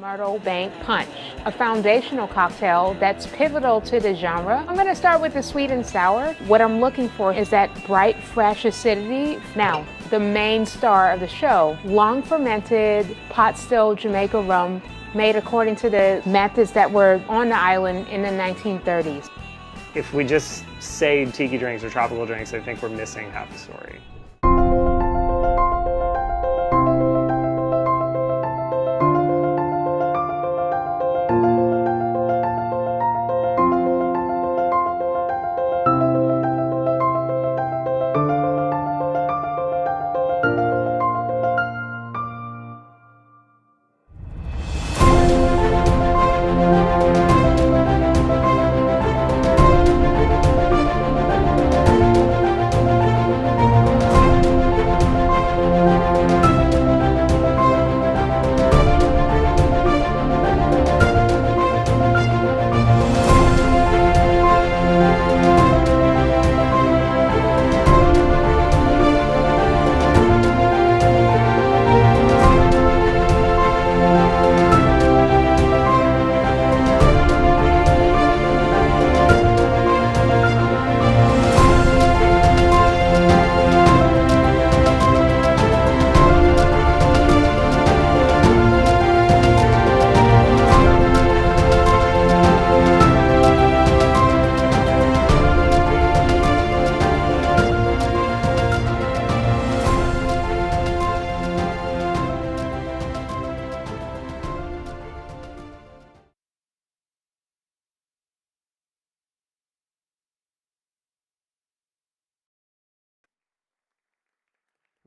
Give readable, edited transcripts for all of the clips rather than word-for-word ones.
Myrtle Bank Punch, a foundational cocktail that's pivotal to the genre. I'm gonna start with the sweet and sour. What I'm looking for is that bright, fresh acidity. Now, the main star of the show, long fermented pot still Jamaica rum, made according to the methods that were on the island in the 1930s. If we just say tiki drinks or tropical drinks, I think we're missing half the story.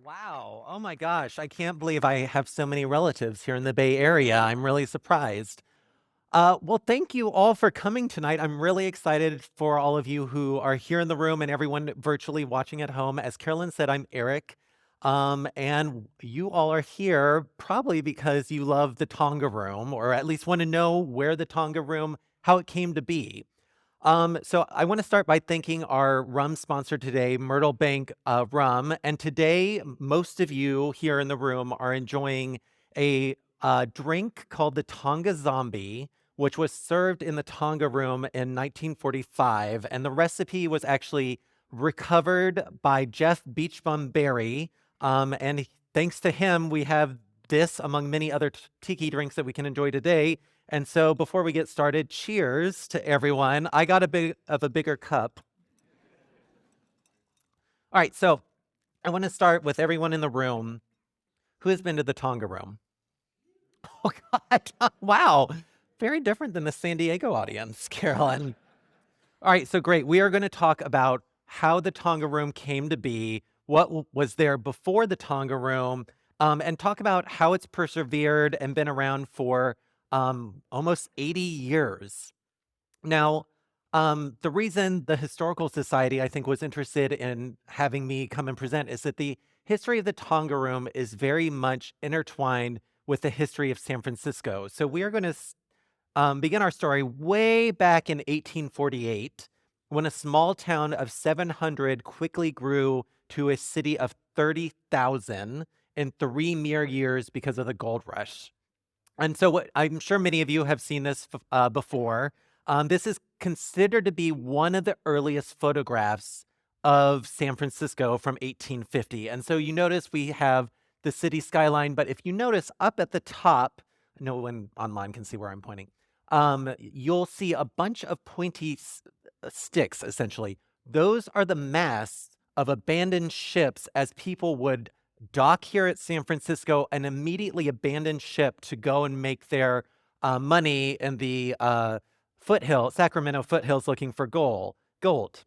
Wow. Oh my gosh. I can't believe I have so many relatives here in the Bay Area. I'm really surprised. Well, thank you all for coming tonight. I'm really excited for all of you who are here in the room and everyone virtually watching at home. As Carolyn said, I'm Eric. And you all are here probably because you love the Tonga Room, or at least want to know where the Tonga Room, how it came to be. So I want to start by thanking our rum sponsor today, Myrtle Bank Rum. And today, most of you here in the room are enjoying a drink called the Tonga Zombie, which was served in the Tonga Room in 1945. And the recipe was actually recovered by Jeff Beachbum Berry. Thanks to him, we have this among many other tiki drinks that we can enjoy today. And so before we get started, cheers to everyone. I got a bit of a bigger cup. All right, so I want to start with everyone in the room who has been to the Tonga Room. Oh, God. Wow. Very different than the San Diego audience, Carolyn. All right, so great. We are going to talk about how the Tonga Room came to be, what was there before the Tonga Room, and talk about how it's persevered and been around for almost 80 years. Now, the reason the Historical Society, I think, was interested in having me come and present is that the history of the Tonga Room is very much intertwined with the history of San Francisco. So we are going to begin our story way back in 1848, when a small town of 700 quickly grew to a city of 30,000 in 3 mere years because of the gold rush. And so I'm sure many of you have seen this before. This is considered to be one of the earliest photographs of San Francisco from 1850. And so you notice we have the city skyline, but if you notice up at the top, no one online can see where I'm pointing, you'll see a bunch of pointy sticks, essentially. Those are the masts of abandoned ships as people would dock here at San Francisco and immediately abandon ship to go and make their money in the Sacramento foothills looking for gold.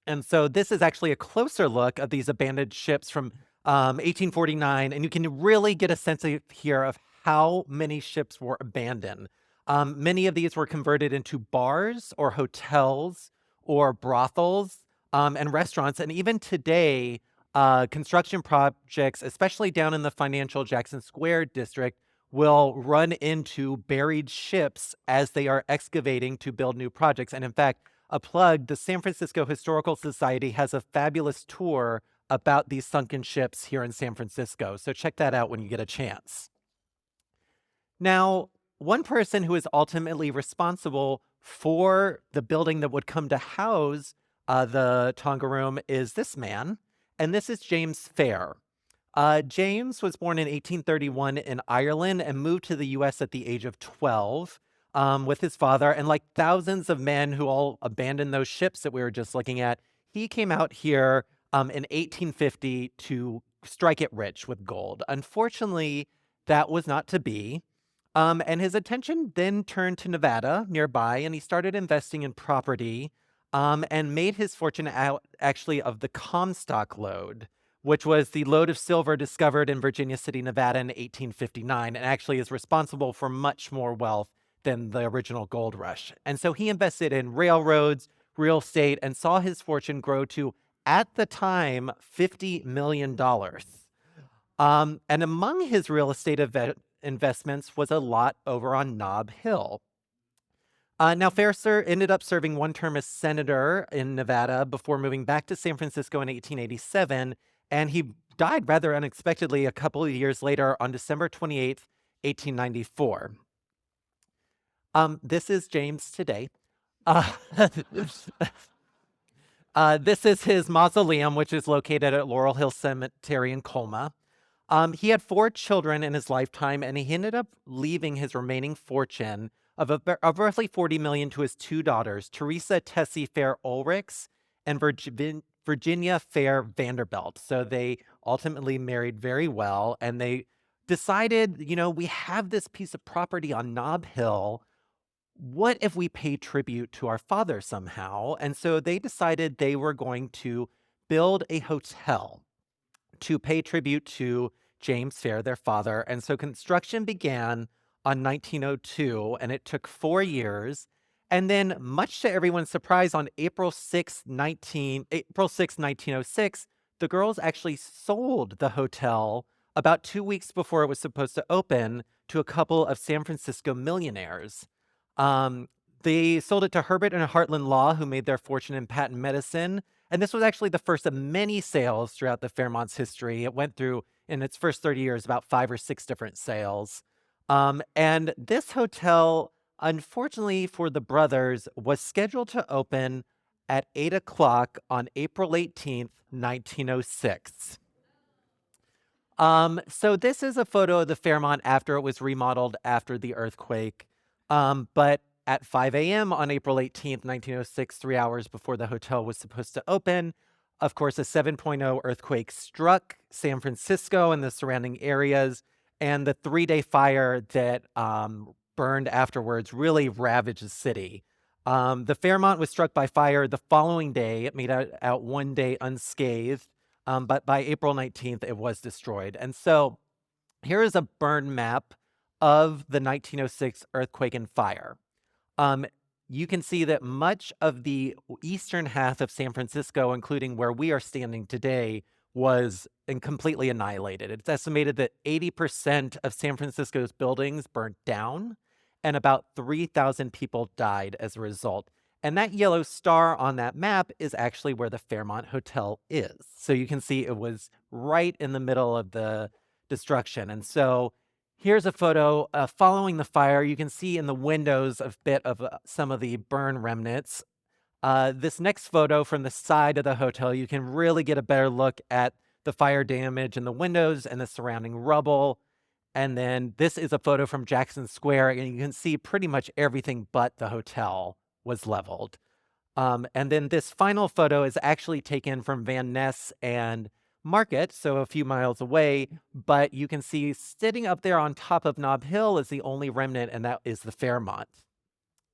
And so this is actually a closer look of these abandoned ships from 1849, and you can really get a sense here of how many ships were abandoned. Many of these were converted into bars or hotels or brothels and restaurants, and even today, construction projects, especially down in the financial Jackson Square district, will run into buried ships as they are excavating to build new projects. And in fact, a plug, the San Francisco Historical Society has a fabulous tour about these sunken ships here in San Francisco. So check that out when you get a chance. Now, one person who is ultimately responsible for the building that would come to house the Tonga Room is this man, and this is James Fair. James was born in 1831 in Ireland and moved to the US at the age of 12 with his father. And like thousands of men who all abandoned those ships that we were just looking at, he came out here in 1850 to strike it rich with gold. Unfortunately, that was not to be. And his attention then turned to Nevada nearby, and he started investing in property and made his fortune out actually of the Comstock lode, which was the lode of silver discovered in Virginia City, Nevada in 1859, and actually is responsible for much more wealth than the original gold rush. And so he invested in railroads, real estate, and saw his fortune grow to, at the time, $50 million. And among his real estate investments was a lot over on Nob Hill. Now, Fairser ended up serving one term as senator in Nevada before moving back to San Francisco in 1887, and he died rather unexpectedly a couple of years later on December 28th, 1894. This is James today. This is his mausoleum, which is located at Laurel Hill Cemetery in Colma. He had 4 children in his lifetime, and he ended up leaving his remaining fortune of roughly $40 million to his 2 daughters, Teresa Tessie Fair Ulrichs and Virginia Fair Vanderbilt. So they ultimately married very well, and they decided, we have this piece of property on Nob Hill. What if we pay tribute to our father somehow? And so they decided they were going to build a hotel to pay tribute to James Fair, their father. And so construction began on 1902, and it took 4 years. And then, much to everyone's surprise, on April 6, 1906, the girls actually sold the hotel about 2 weeks before it was supposed to open to a couple of San Francisco millionaires. They sold it to Herbert and Hartland Law, who made their fortune in patent medicine. And this was actually the first of many sales throughout the Fairmont's history. It went through, in its first 30 years, about 5 or 6 different sales. And this hotel, unfortunately for the brothers, was scheduled to open at 8 o'clock on April 18th, 1906. So this is a photo of the Fairmont after it was remodeled after the earthquake. But at 5 a.m. on April 18th, 1906, 3 hours before the hotel was supposed to open, of course, a 7.0 earthquake struck San Francisco and the surrounding areas, and the 3-day fire that burned afterwards really ravaged the city. The Fairmont was struck by fire the following day. It made out one day unscathed, but by April 19th, it was destroyed. And so here is a burn map of the 1906 earthquake and fire. You can see that much of the eastern half of San Francisco, including where we are standing today, was completely annihilated. It's estimated that 80% of San Francisco's buildings burnt down, and about 3,000 people died as a result. And that yellow star on that map is actually where the Fairmont Hotel is. So you can see it was right in the middle of the destruction. And so here's a photo following the fire. You can see in the windows a bit of some of the burn remnants. This next photo from the side of the hotel, you can really get a better look at the fire damage in the windows and the surrounding rubble. And then this is a photo from Jackson Square, and you can see pretty much everything but the hotel was leveled. And then this final photo is actually taken from Van Ness and Market, so a few miles away, but you can see sitting up there on top of Nob Hill is the only remnant, and that is the Fairmont.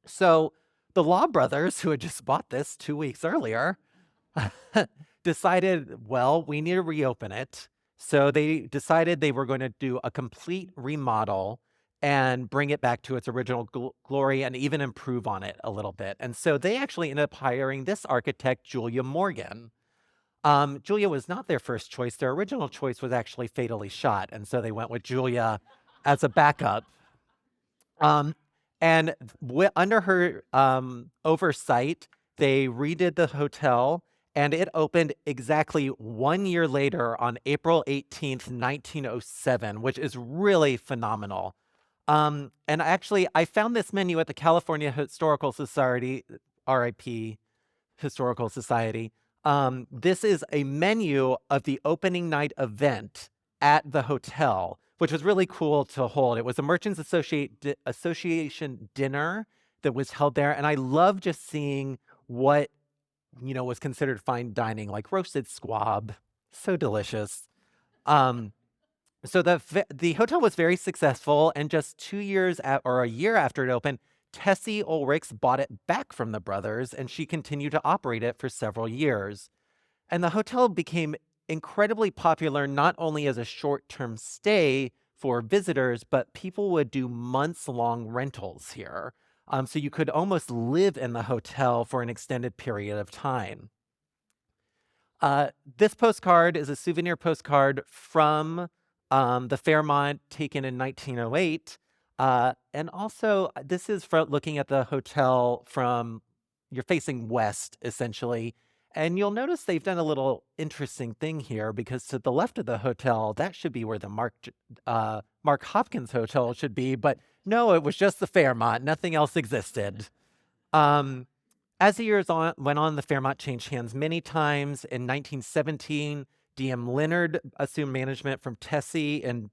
So the Law brothers, who had just bought this 2 weeks earlier, decided, well, we need to reopen it. So they decided they were going to do a complete remodel and bring it back to its original glory and even improve on it a little bit. And so they actually ended up hiring this architect, Julia Morgan. Julia was not their first choice. Their original choice was actually fatally shot, and so they went with Julia as a backup. And under her oversight, they redid the hotel, and it opened exactly 1 year later on April 18th, 1907, which is really phenomenal. And actually, I found this menu at the California Historical Society, RIP Historical Society. This is a menu of the opening night event at the hotel, which was really cool to hold. It was a Merchants Association dinner that was held there. And I love just seeing what, was considered fine dining, like roasted squab. So delicious. So the hotel was very successful, and just 2 years or a year after it opened, Tessie Ulrichs bought it back from the brothers, and she continued to operate it for several years. And the hotel became incredibly popular, not only as a short-term stay for visitors, but people would do months-long rentals here. So you could almost live in the hotel for an extended period of time. This postcard is a souvenir postcard from the Fairmont, taken in 1908. And also, this is looking at the hotel from, you're facing west, essentially. And you'll notice they've done a little interesting thing here, because to the left of the hotel, that should be where the Mark Hopkins Hotel should be. But no, it was just the Fairmont. Nothing else existed. As the years went on, the Fairmont changed hands many times. In 1917, D.M. Leonard assumed management from Tessie and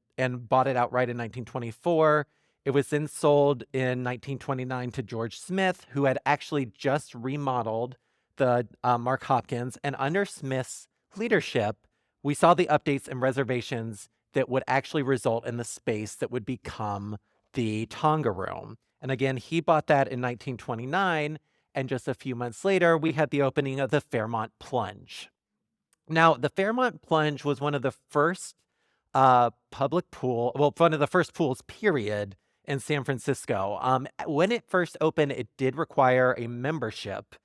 bought it outright in 1924. It was then sold in 1929 to George Smith, who had actually just remodeled the Mark Hopkins. And under Smith's leadership, we saw the updates and reservations that would actually result in the space that would become the Tonga Room. And again, he bought that in 1929. And just a few months later, we had the opening of the Fairmont Plunge. Now, the Fairmont Plunge was one of the first public pool, well, one of the first pools, period, in San Francisco. When it first opened, it did require a membership.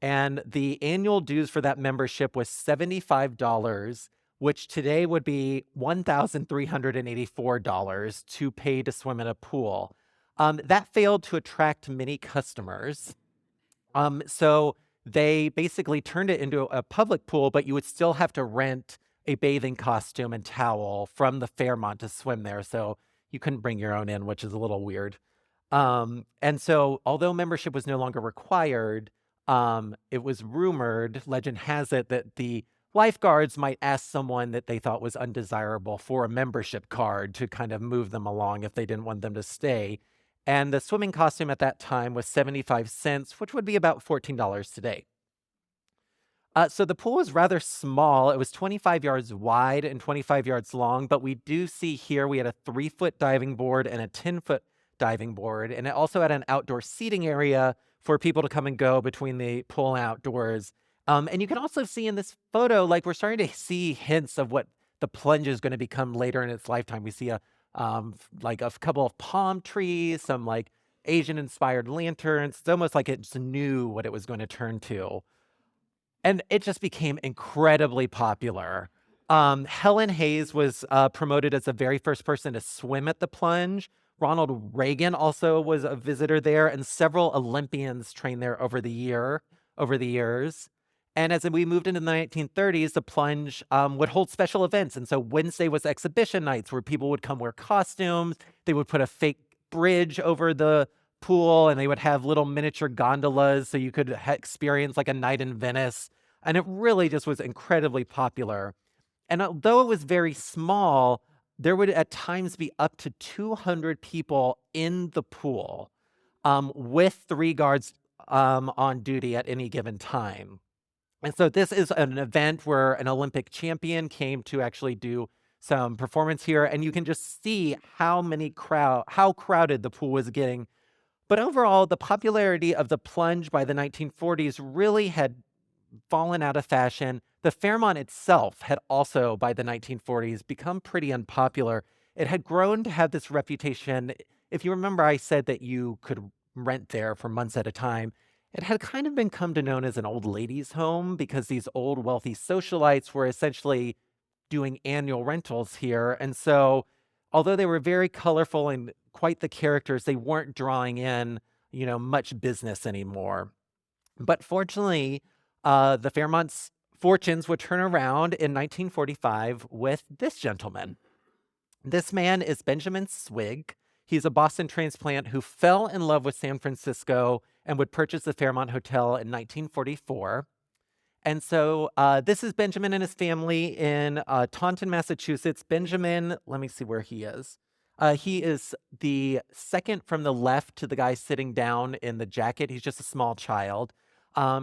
And the annual dues for that membership was $75, which today would be $1,384 to pay to swim in a pool. That failed to attract many customers. So they basically turned it into a public pool, but you would still have to rent a bathing costume and towel from the Fairmont to swim there. So you couldn't bring your own in, which is a little weird. And so although membership was no longer required, it was rumored, legend has it, that the lifeguards might ask someone that they thought was undesirable for a membership card to kind of move them along if they didn't want them to stay. And the swimming costume at that time was 75 cents, which would be about $14 today. So the pool was rather small. It was 25 yards wide and 25 yards long, but we do see here we had a 3-foot diving board and a 10-foot diving board. And it also had an outdoor seating area for people to come and go between the pool and outdoors. And you can also see in this photo, like, we're starting to see hints of what the plunge is going to become later in its lifetime. We see like a couple of palm trees, some like Asian inspired lanterns. It's almost like it just knew what it was going to turn to. And it just became incredibly popular. Helen Hayes was promoted as the very first person to swim at the plunge. Ronald Reagan also was a visitor there, and several Olympians trained there over the years. And as we moved into the 1930s, the plunge would hold special events. And so Wednesday was exhibition nights where people would come wear costumes. They would put a fake bridge over the pool, and they would have little miniature gondolas so you could experience like a night in Venice. And it really just was incredibly popular. And although it was very small, there would at times be up to 200 people in the pool with 3 guards on duty at any given time. And so this is an event where an Olympic champion came to actually do some performance here, and you can just see how crowded the pool was getting. But overall, the popularity of the plunge by the 1940s really had fallen out of fashion. The Fairmont itself had also, by the 1940s, become pretty unpopular. It had grown to have this reputation. If you remember, I said that you could rent there for months at a time. It had kind of become known as an old ladies' home because these old wealthy socialites were essentially doing annual rentals here. And so although they were very colorful and quite the characters, they weren't drawing in, much business anymore. But fortunately, the Fairmont's fortunes would turn around in 1945 with this gentleman. This man is Benjamin Swig. He's a Boston transplant who fell in love with San Francisco and would purchase the Fairmont Hotel in 1944. And so this is Benjamin and his family in Taunton, Massachusetts. Benjamin, let me see where he is. He is the second from the left to the guy sitting down in the jacket. He's just a small child.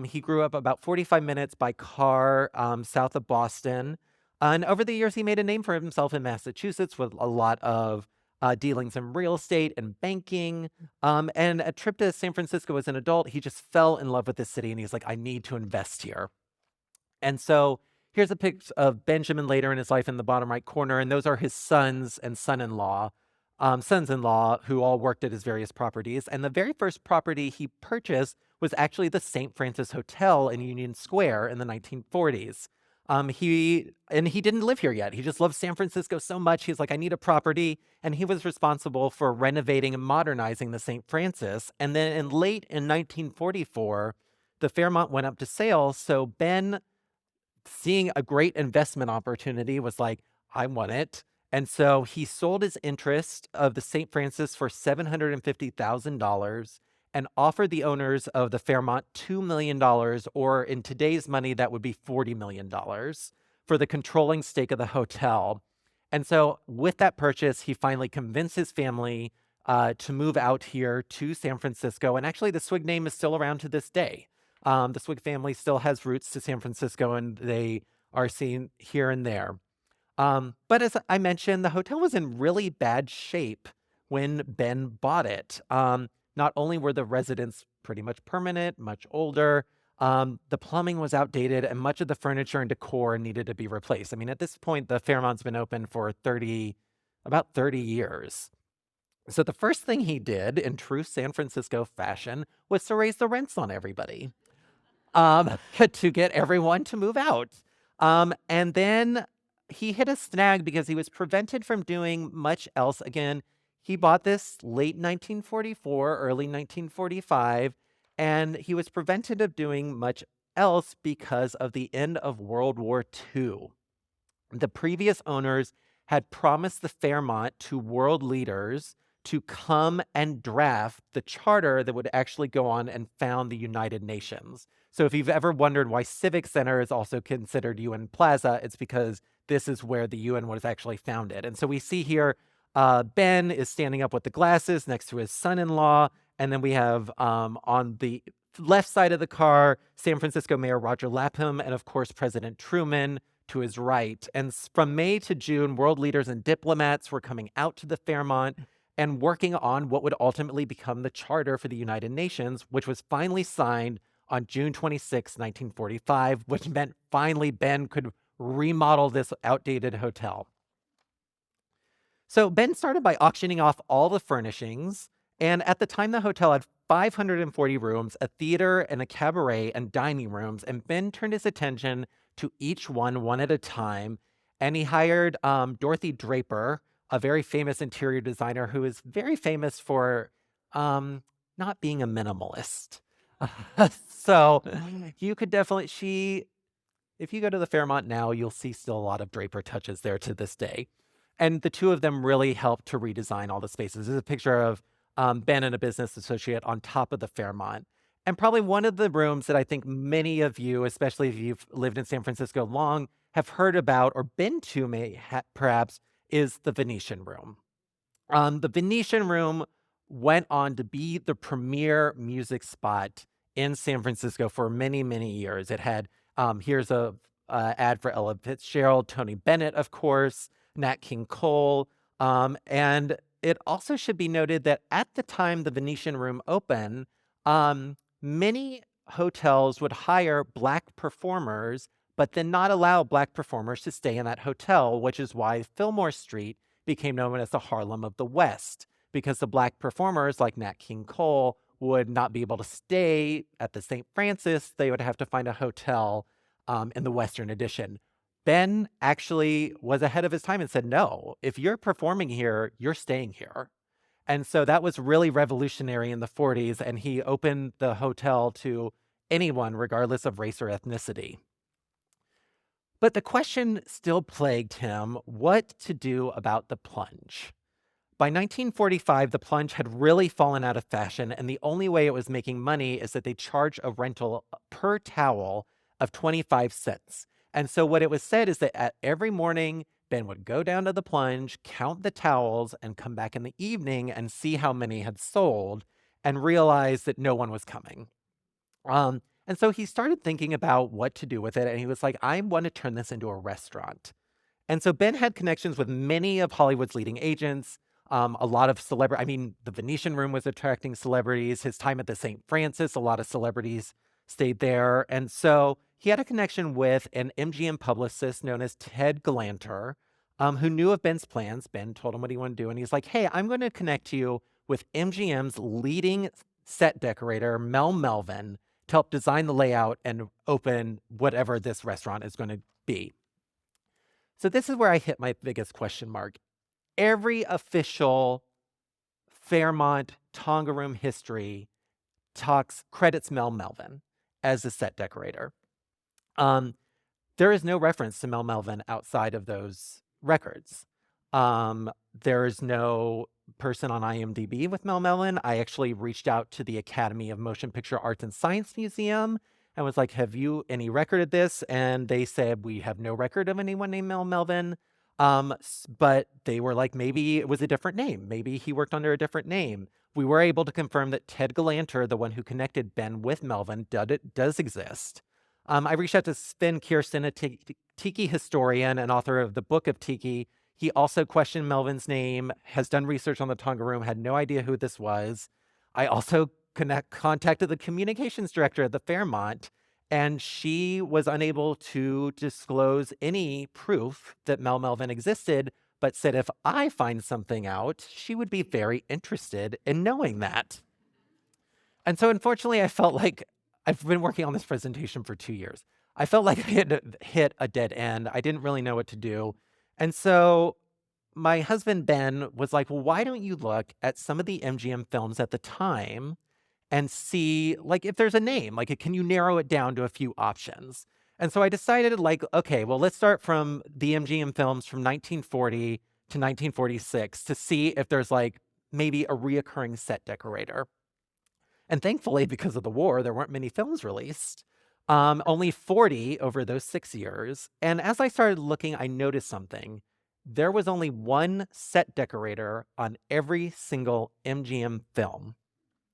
He grew up about 45 minutes by car south of Boston. And over the years, he made a name for himself in Massachusetts with a lot of dealings in real estate and banking. And a trip to San Francisco as an adult, he just fell in love with this city and he's like, I need to invest here. And so here's a picture of Benjamin later in his life in the bottom right corner, and those are his sons and sons-in-law who all worked at his various properties. And the very first property he purchased was actually the St. Francis Hotel in Union Square in the 1940s. He didn't live here yet. He just loved San Francisco so much. He's like, I need a property. And he was responsible for renovating and modernizing the St. Francis. And then in 1944, the Fairmont went up to sale. So Ben, seeing a great investment opportunity, was like, I want it. And so he sold his interest of the St. Francis for $750,000 and offered the owners of the Fairmont $2 million, or in today's money, that would be $40 million, for the controlling stake of the hotel. And so with that purchase, he finally convinced his family to move out here to San Francisco. And actually, the Swig name is still around to this day. The Swig family still has roots to San Francisco, and they are seen here and there. But as I mentioned, the hotel was in really bad shape when Ben bought it. Not only were the residents pretty much permanent, much older, the plumbing was outdated, and much of the furniture and decor needed to be replaced. I mean, at this point, the Fairmont's been open for about 30 years. So the first thing he did, in true San Francisco fashion, was to raise the rents on everybody. To get everyone to move out. And then he hit a snag because he was prevented from doing much else. Again, he bought this late 1944, early 1945, and he was prevented of doing much else because of the end of World War II. The previous owners had promised the Fairmont to world leaders to come and draft the charter that would actually go on and found the United Nations. So if you've ever wondered why Civic Center is also considered UN Plaza, it's because this is where the UN was actually founded. And so we see here, Ben is standing up with the glasses next to his son-in-law. And then we have on the left side of the car, San Francisco Mayor Roger Lapham, and of course, President Truman to his right. And from May to June, world leaders and diplomats were coming out to the Fairmont and working on what would ultimately become the Charter for the United Nations, which was finally signed on June 26, 1945, which meant finally Ben could remodel this outdated hotel. So Ben started by auctioning off all the furnishings, and at the time the hotel had 540 rooms, a theater and a cabaret and dining rooms, and Ben turned his attention to each one at a time, and he hired Dorothy Draper, a very famous interior designer who is very famous for not being a minimalist. So you could definitely, if you go to the Fairmont now, you'll see still a lot of Draper touches there to this day. And the two of them really helped to redesign all the spaces. There's a picture of Ben and a business associate on top of the Fairmont. And probably one of the rooms that I think many of you, especially if you've lived in San Francisco long, have heard about or been to perhaps, is the Venetian Room. The Venetian Room went on to be the premier music spot in San Francisco for many, many years. It had, here's a ad for Ella Fitzgerald, Tony Bennett, of course, Nat King Cole. And it also should be noted that at the time the Venetian Room opened, many hotels would hire Black performers, but then not allow Black performers to stay in that hotel, which is why Fillmore Street became known as the Harlem of the West, because the Black performers like Nat King Cole would not be able to stay at the St. Francis. They would have to find a hotel in the Western Addition. Ben actually was ahead of his time and said, no, if you're performing here, you're staying here. And so that was really revolutionary in the 40s, and he opened the hotel to anyone, regardless of race or ethnicity. But the question still plagued him, what to do about the plunge. By 1945, the plunge had really fallen out of fashion, and the only way it was making money is that they charge a rental per towel of 25 cents. And so what it was said is that every morning, Ben would go down to the plunge, count the towels, and come back in the evening and see how many had sold and realize that no one was coming. And so he started thinking about what to do with it, and he was like, I want to turn this into a restaurant. And so Ben had connections with many of Hollywood's leading agents, a lot of celebrities. I mean, the Venetian Room was attracting celebrities. His time at the St. Francis, a lot of celebrities stayed there. And so he had a connection with an MGM publicist known as Ted Galanter, who knew of Ben's plans. Ben told him what he wanted to do, and he's like, hey, I'm going to connect you with MGM's leading set decorator, Mel Melvin, to help design the layout and open whatever this restaurant is going to be. So this is where I hit my biggest question mark. Every official Fairmont Tonga Room history credits Mel Melvin as the set decorator. There is no reference to Mel Melvin outside of those records. There is no person on IMDb with Mel Melvin. I actually reached out to the Academy of Motion Picture Arts and Science Museum and was like, have you any record of this? And they said, we have no record of anyone named Mel Melvin. But they were like, maybe it was a different name. Maybe he worked under a different name. We were able to confirm that Ted Galanter, the one who connected Ben with Melvin, does exist. I reached out to Sven Kirsten, a Tiki historian and author of the Book of Tiki. He also questioned Melvin's name, has done research on the Tonga Room, had no idea who this was. I also contacted the communications director at the Fairmont, and she was unable to disclose any proof that Mel Melvin existed, but said if I find something out, she would be very interested in knowing that. And so unfortunately, I felt like I've been working on this presentation for 2 years. I felt like I had hit a dead end. I didn't really know what to do. And so my husband, Ben, was like, well, why don't you look at some of the MGM films at the time and see, like, if there's a name, like, can you narrow it down to a few options? And so I decided, like, okay, well, let's start from the MGM films from 1940 to 1946 to see if there's, like, maybe a reoccurring set decorator. And thankfully, because of the war, there weren't many films released. Only 40 over those 6 years. And as I started looking, I noticed something. There was only one set decorator on every single MGM film.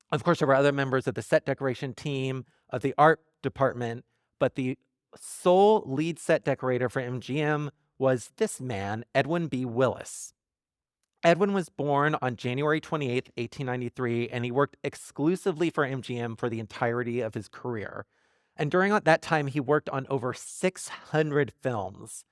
Of course, there were other members of the set decoration team, of the art department, but the sole lead set decorator for MGM was this man, Edwin B. Willis. Edwin was born on January 28th, 1893, and he worked exclusively for MGM for the entirety of his career. And during that time, he worked on over 600 films.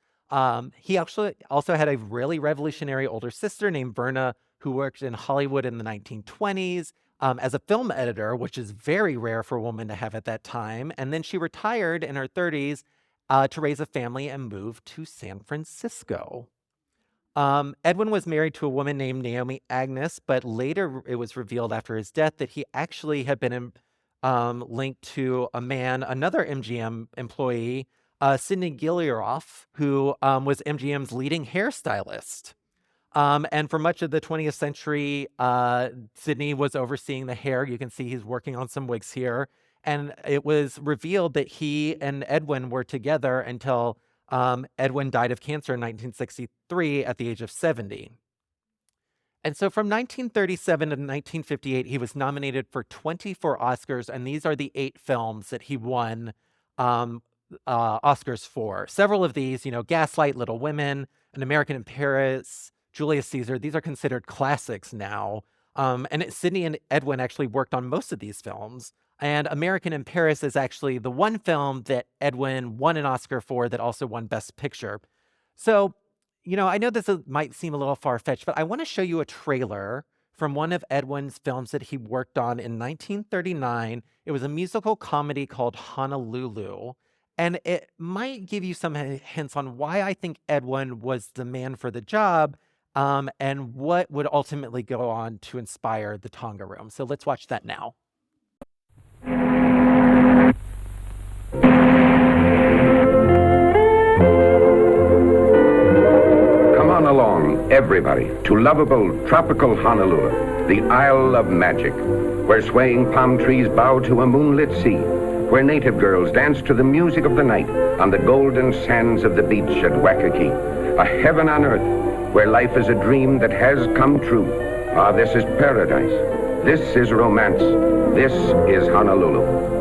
He actually also had a really revolutionary older sister named Verna, who worked in Hollywood in the 1920s as a film editor, which is very rare for a woman to have at that time. And then she retired in her 30s to raise a family and move to San Francisco. Edwin was married to a woman named Naomi Agnes, but later it was revealed after his death that he actually had been linked to another MGM employee, Sidney Gilliaroff, who was MGM's leading hairstylist. And for much of the 20th century, Sidney was overseeing the hair. You can see he's working on some wigs here. And it was revealed that he and Edwin were together until Edwin died of cancer in 1963 at the age of 70. And so from 1937 to 1958, he was nominated for 24 Oscars, and these are the 8 films that he won Oscars for. Several of these, Gaslight, Little Women, An American in Paris, Julius Caesar, these are considered classics now. And Sidney and Edwin actually worked on most of these films. And American in Paris is actually the one film that Edwin won an Oscar for that also won Best Picture. So, I know this might seem a little far-fetched, but I want to show you a trailer from one of Edwin's films that he worked on in 1939. It was a musical comedy called Honolulu. And it might give you some hints on why I think Edwin was the man for the job and what would ultimately go on to inspire the Tonga Room. So let's watch that now. Come on along. everybody to lovable, tropical Honolulu, the Isle of Magic, where swaying palm trees bow to a moonlit sea, where native girls dance to the music of the night on the golden sands of the beach at Waikiki, a heaven on earth, where life is a dream that has come true. Ah, this is paradise. This is romance. This is Honolulu.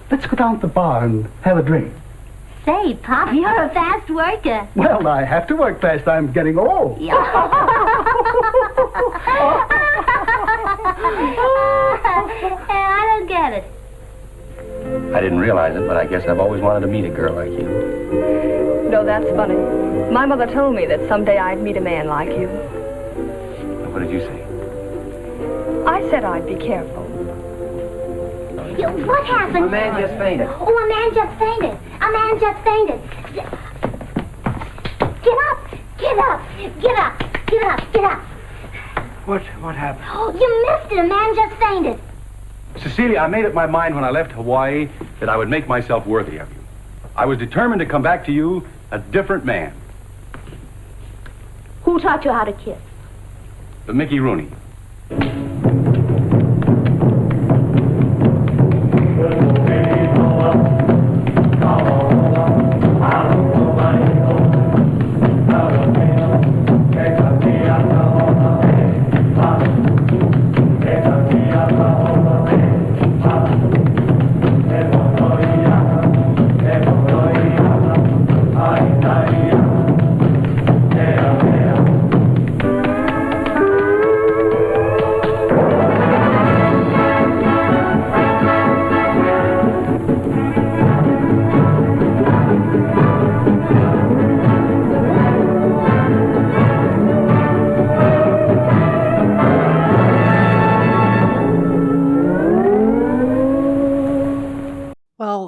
Let's go down to the bar and have a drink. Say, Pop, you're a fast worker. Well, I have to work fast. I'm getting old. Yeah. I don't get it. I didn't realize it, but I guess I've always wanted to meet a girl like you. No, that's funny. My mother told me that someday I'd meet a man like you. What did you say? I said I'd be careful. What happened? A man just fainted. Oh, a man just fainted. A man just fainted. Get up! Get up! Get up! Get up! Get up! What happened? Oh, you missed it. A man just fainted. Cecilia, I made up my mind when I left Hawaii that I would make myself worthy of you. I was determined to come back to you a different man. Who taught you how to kiss? Mickey Rooney.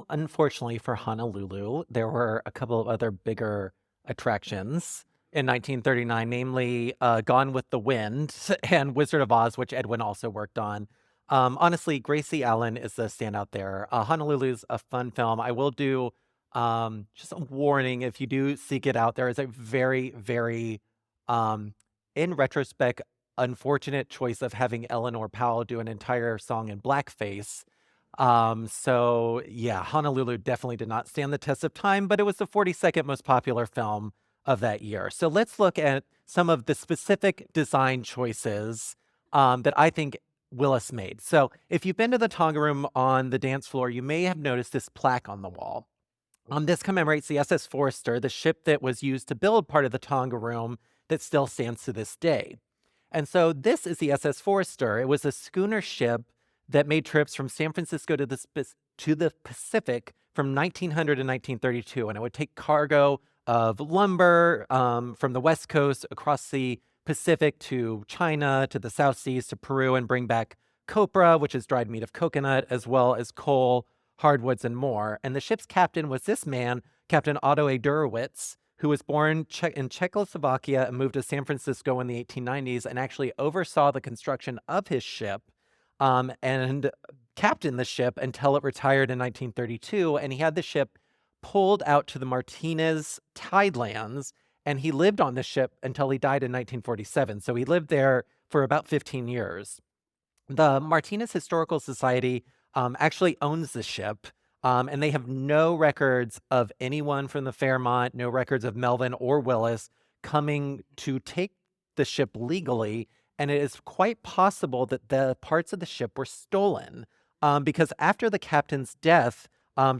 Unfortunately for Honolulu, there were a couple of other bigger attractions in 1939, namely Gone with the Wind and Wizard of Oz, which Edwin also worked on. Honestly, Gracie Allen is the standout there. Honolulu's a fun film. I will do just a warning, if you do seek it out, there is a very, very, in retrospect, unfortunate choice of having Eleanor Powell do an entire song in blackface. So yeah, Honolulu definitely did not stand the test of time, but it was the 42nd most popular film of that year. So let's look at some of the specific design choices that I think Willis made. So if you've been to the Tonga Room on the dance floor, you may have noticed this plaque on the wall. This commemorates the SS Forester, the ship that was used to build part of the Tonga Room that still stands to this day. And so this is the SS Forester. It was a schooner ship that made trips from San Francisco to the Pacific from 1900 to 1932. And it would take cargo of lumber from the West Coast across the Pacific to China, to the South Seas, to Peru, and bring back copra, which is dried meat of coconut, as well as coal, hardwoods, and more. And the ship's captain was this man, Captain Otto A. Durowitz, who was born in Czechoslovakia and moved to San Francisco in the 1890s and actually oversaw the construction of his ship and captained the ship until it retired in 1932. And he had the ship pulled out to the Martinez Tidelands, and he lived on the ship until he died in 1947. So he lived there for about 15 years. The Martinez Historical Society actually owns the ship, and they have no records of anyone from the Fairmont, no records of Melvin or Willis coming to take the ship legally. And it is quite possible that the parts of the ship were stolen because after the captain's death,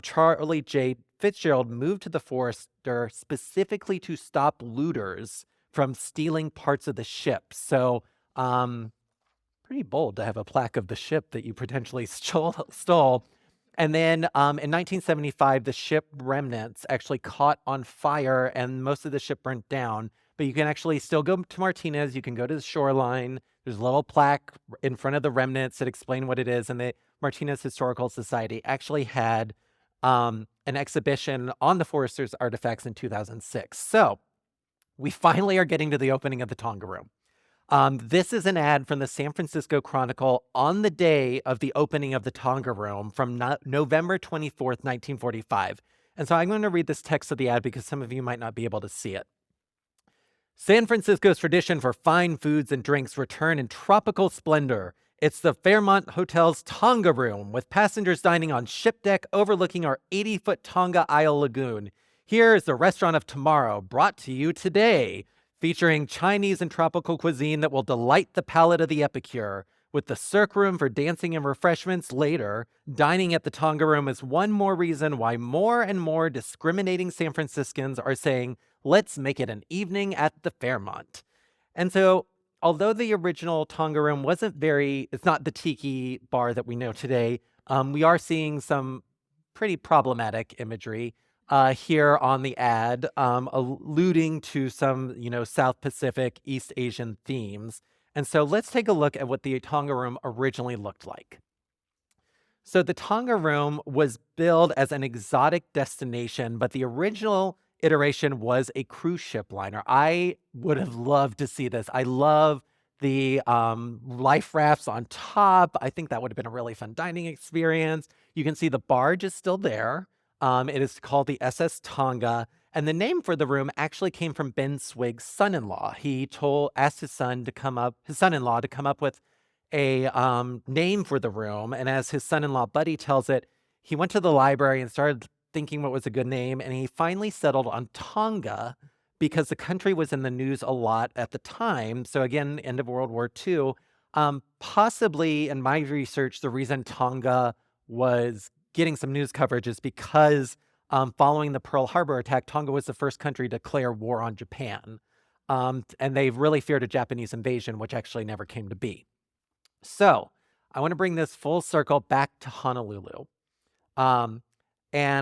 Charlie J. Fitzgerald moved to the Forester specifically to stop looters from stealing parts of the ship. So, pretty bold to have a plaque of the ship that you potentially stole. And then in 1975, the ship remnants actually caught on fire and most of the ship burnt down. But you can actually still go to Martinez. You can go to the shoreline. There's a little plaque in front of the remnants that explain what it is. And the Martinez Historical Society actually had an exhibition on the Forester's artifacts in 2006. So we finally are getting to the opening of the Tonga Room. This is an ad from the San Francisco Chronicle on the day of the opening of the Tonga Room from November 24th, 1945. And so I'm going to read this text of the ad because some of you might not be able to see it. San Francisco's tradition for fine foods and drinks return in tropical splendor. It's the Fairmont Hotel's Tonga Room, with passengers dining on ship deck overlooking our 80-foot Tonga Isle Lagoon. Here is the restaurant of tomorrow, brought to you today, featuring Chinese and tropical cuisine that will delight the palate of the epicure. With the Cirque Room for dancing and refreshments later, dining at the Tonga Room is one more reason why more and more discriminating San Franciscans are saying, let's make it an evening at the Fairmont. And so, although the original Tonga Room it's not the Tiki bar that we know today, we are seeing some pretty problematic imagery here on the ad, alluding to some, South Pacific, East Asian themes. And so let's take a look at what the Tonga Room originally looked like. So the Tonga Room was billed as an exotic destination, but the original iteration was a cruise ship liner. I would have loved to see this. I love the life rafts on top. I think that would have been a really fun dining experience. You can see the barge is still there. It is called the SS Tonga, and the name for the room actually came from Ben Swig's son-in-law. He asked his son-in-law to come up with a name for the room, and as his son-in-law Buddy tells it, he went to the library and started thinking what was a good name, and he finally settled on Tonga because the country was in the news a lot at the time. So again, end of World War II. Possibly, in my research, the reason Tonga was getting some news coverage is because following the Pearl Harbor attack, Tonga was the first country to declare war on Japan. And they really feared a Japanese invasion, which actually never came to be. So I want to bring this full circle back to Honolulu. And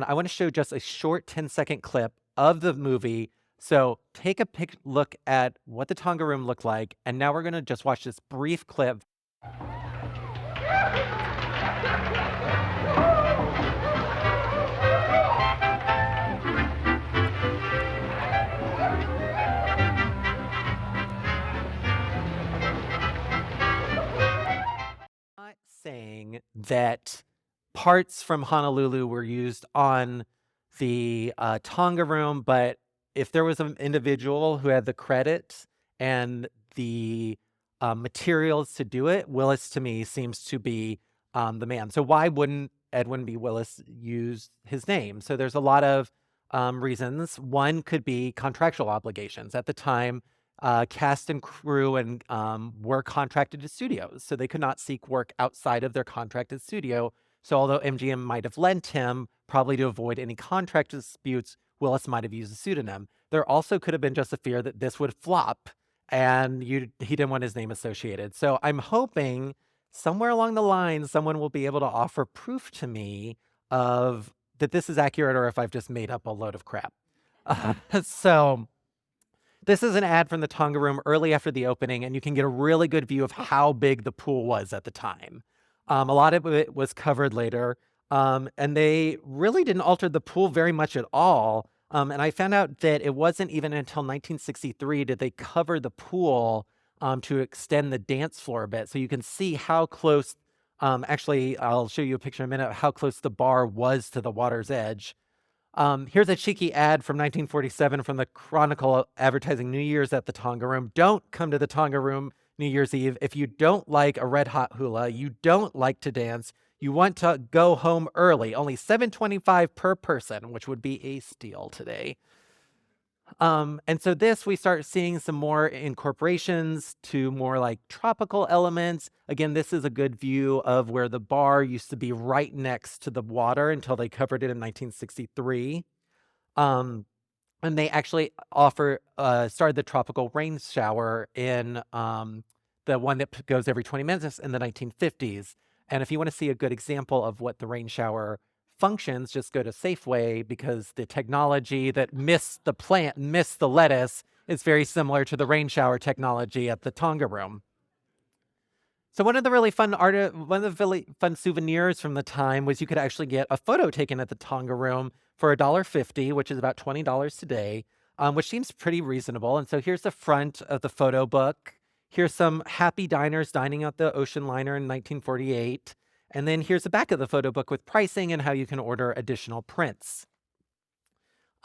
I want to show just a short 10-second clip of the movie. So take a look at what the Tonga Room looked like. And now we're going to just watch this brief clip. Not saying that parts from Honolulu were used on the Tonga Room, but if there was an individual who had the credit and the materials to do it, Willis to me seems to be the man. So why wouldn't Edwin B. Willis use his name? So there's a lot of reasons. One could be contractual obligations. At the time, cast and crew and were contracted to studios, so they could not seek work outside of their contracted studio. So although MGM might have lent him, probably to avoid any contract disputes, Willis might have used a pseudonym. There also could have been just a fear that this would flop and he didn't want his name associated. So I'm hoping somewhere along the line, someone will be able to offer proof to me of that this is accurate or if I've just made up a load of crap. So this is an ad from the Tonga Room early after the opening, and you can get a really good view of how big the pool was at the time. A lot of it was covered later, and they really didn't alter the pool very much at all. And I found out that it wasn't even until 1963 did they cover the pool to extend the dance floor a bit. So you can see how close, actually, I'll show you a picture in a minute, how close the bar was to the water's edge. Here's a cheeky ad from 1947 from the Chronicle advertising New Year's at the Tonga Room. Don't come to the Tonga Room New Year's Eve if you don't like a red hot hula, you don't like to dance, you want to go home early. Only $7.25 per person, which would be a steal today. And so this, we start seeing some more incorporations to more like tropical elements. Again, this is a good view of where the bar used to be right next to the water until they covered it in 1963. And they actually started the tropical rain shower in the one that goes every 20 minutes in the 1950s. And if you want to see a good example of what the rain shower functions, just go to Safeway, because the technology that missed the lettuce, is very similar to the rain shower technology at the Tonga Room. So one of the really fun souvenirs from the time was you could actually get a photo taken at the Tonga Room for $1.50, which is about $20 today, which seems pretty reasonable. And so here's the front of the photo book. Here's some happy diners dining at the ocean liner in 1948. And then here's the back of the photo book with pricing and how you can order additional prints.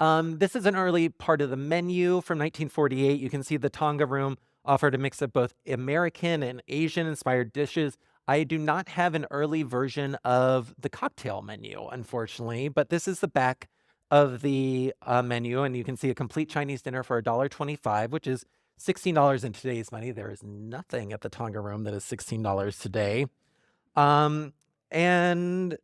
This is an early part of the menu from 1948. You can see the Tonga Room offered a mix of both American and Asian-inspired dishes. I do not have an early version of the cocktail menu, unfortunately, but this is the back of the menu, and you can see a complete Chinese dinner for $1.25, which is $16 in today's money. There is nothing at the Tonga Room that is $16 today. And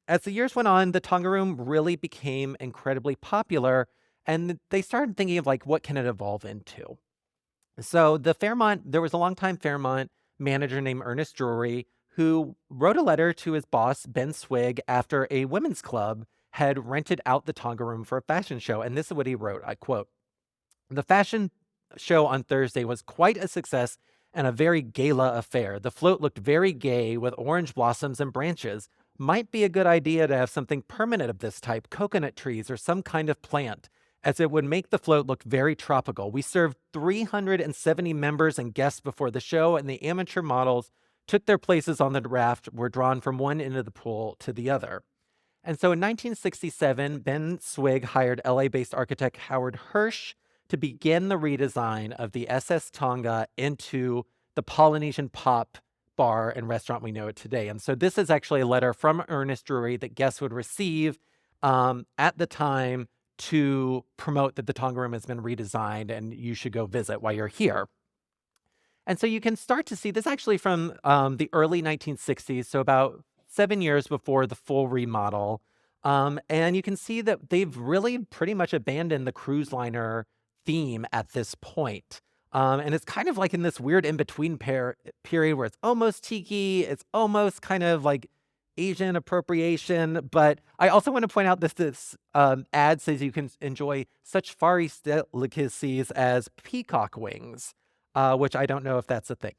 as the years went on, the Tonga Room really became incredibly popular, and they started thinking of like, what can it evolve into? So there was a longtime Fairmont manager named Ernest Drury who wrote a letter to his boss, Ben Swig, after a women's club had rented out the Tonga Room for a fashion show. And this is what he wrote, I quote, "The fashion show on Thursday was quite a success and a very gala affair. The float looked very gay with orange blossoms and branches. Might be a good idea to have something permanent of this type, coconut trees or some kind of plant, as it would make the float look very tropical. We served 370 members and guests before the show, and the amateur models took their places on the raft, were drawn from one end of the pool to the other." And so in 1967, Ben Swig hired LA-based architect Howard Hirsch to begin the redesign of the SS Tonga into the Polynesian pop bar and restaurant we know it today. And so this is actually a letter from Ernest Drury that guests would receive at the time to promote that the Tonga Room has been redesigned and you should go visit while you're here. And so you can start to see this actually from the early 1960s, so about 7 years before the full remodel. And you can see that they've really pretty much abandoned the cruise liner theme at this point. And it's kind of like in this weird in-between period where it's almost tiki, it's almost kind of like Asian appropriation. But I also want to point out that this ad says you can enjoy such far east delicacies as peacock wings, which I don't know if that's a thing.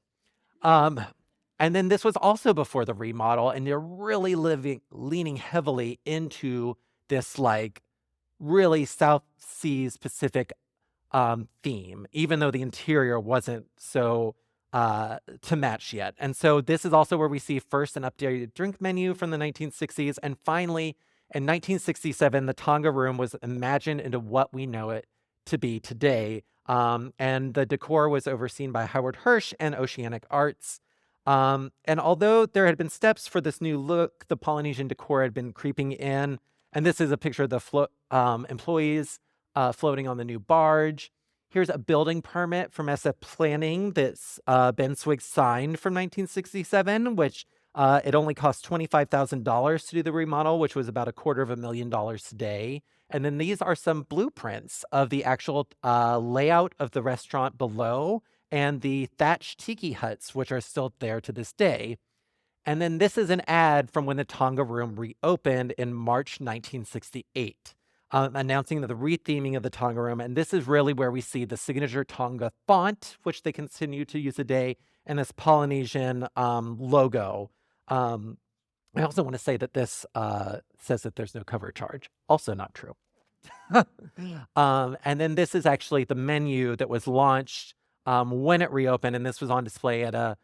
And then this was also before the remodel, and they're really leaning heavily into this like really South Seas Pacific theme, even though the interior wasn't so to match yet. And so this is also where we see first an updated drink menu from the 1960s. And finally, in 1967, the Tonga Room was imagined into what we know it to be today. And the decor was overseen by Howard Hirsch and Oceanic Arts. And although there had been steps for this new look, the Polynesian decor had been creeping in. And this is a picture of the employees floating on the new barge. Here's a building permit from SF Planning that Ben Swig signed from 1967, which it only cost $25,000 to do the remodel, which was about $250,000 today. And then these are some blueprints of the actual layout of the restaurant below and the thatched tiki huts, which are still there to this day. And then this is an ad from when the Tonga Room reopened in March 1968, announcing the retheming of the Tonga Room. And this is really where we see the signature Tonga font, which they continue to use today, and this Polynesian logo. I also want to say that this says that there's no cover charge. Also not true. And then this is actually the menu that was launched when it reopened, and this was on display at a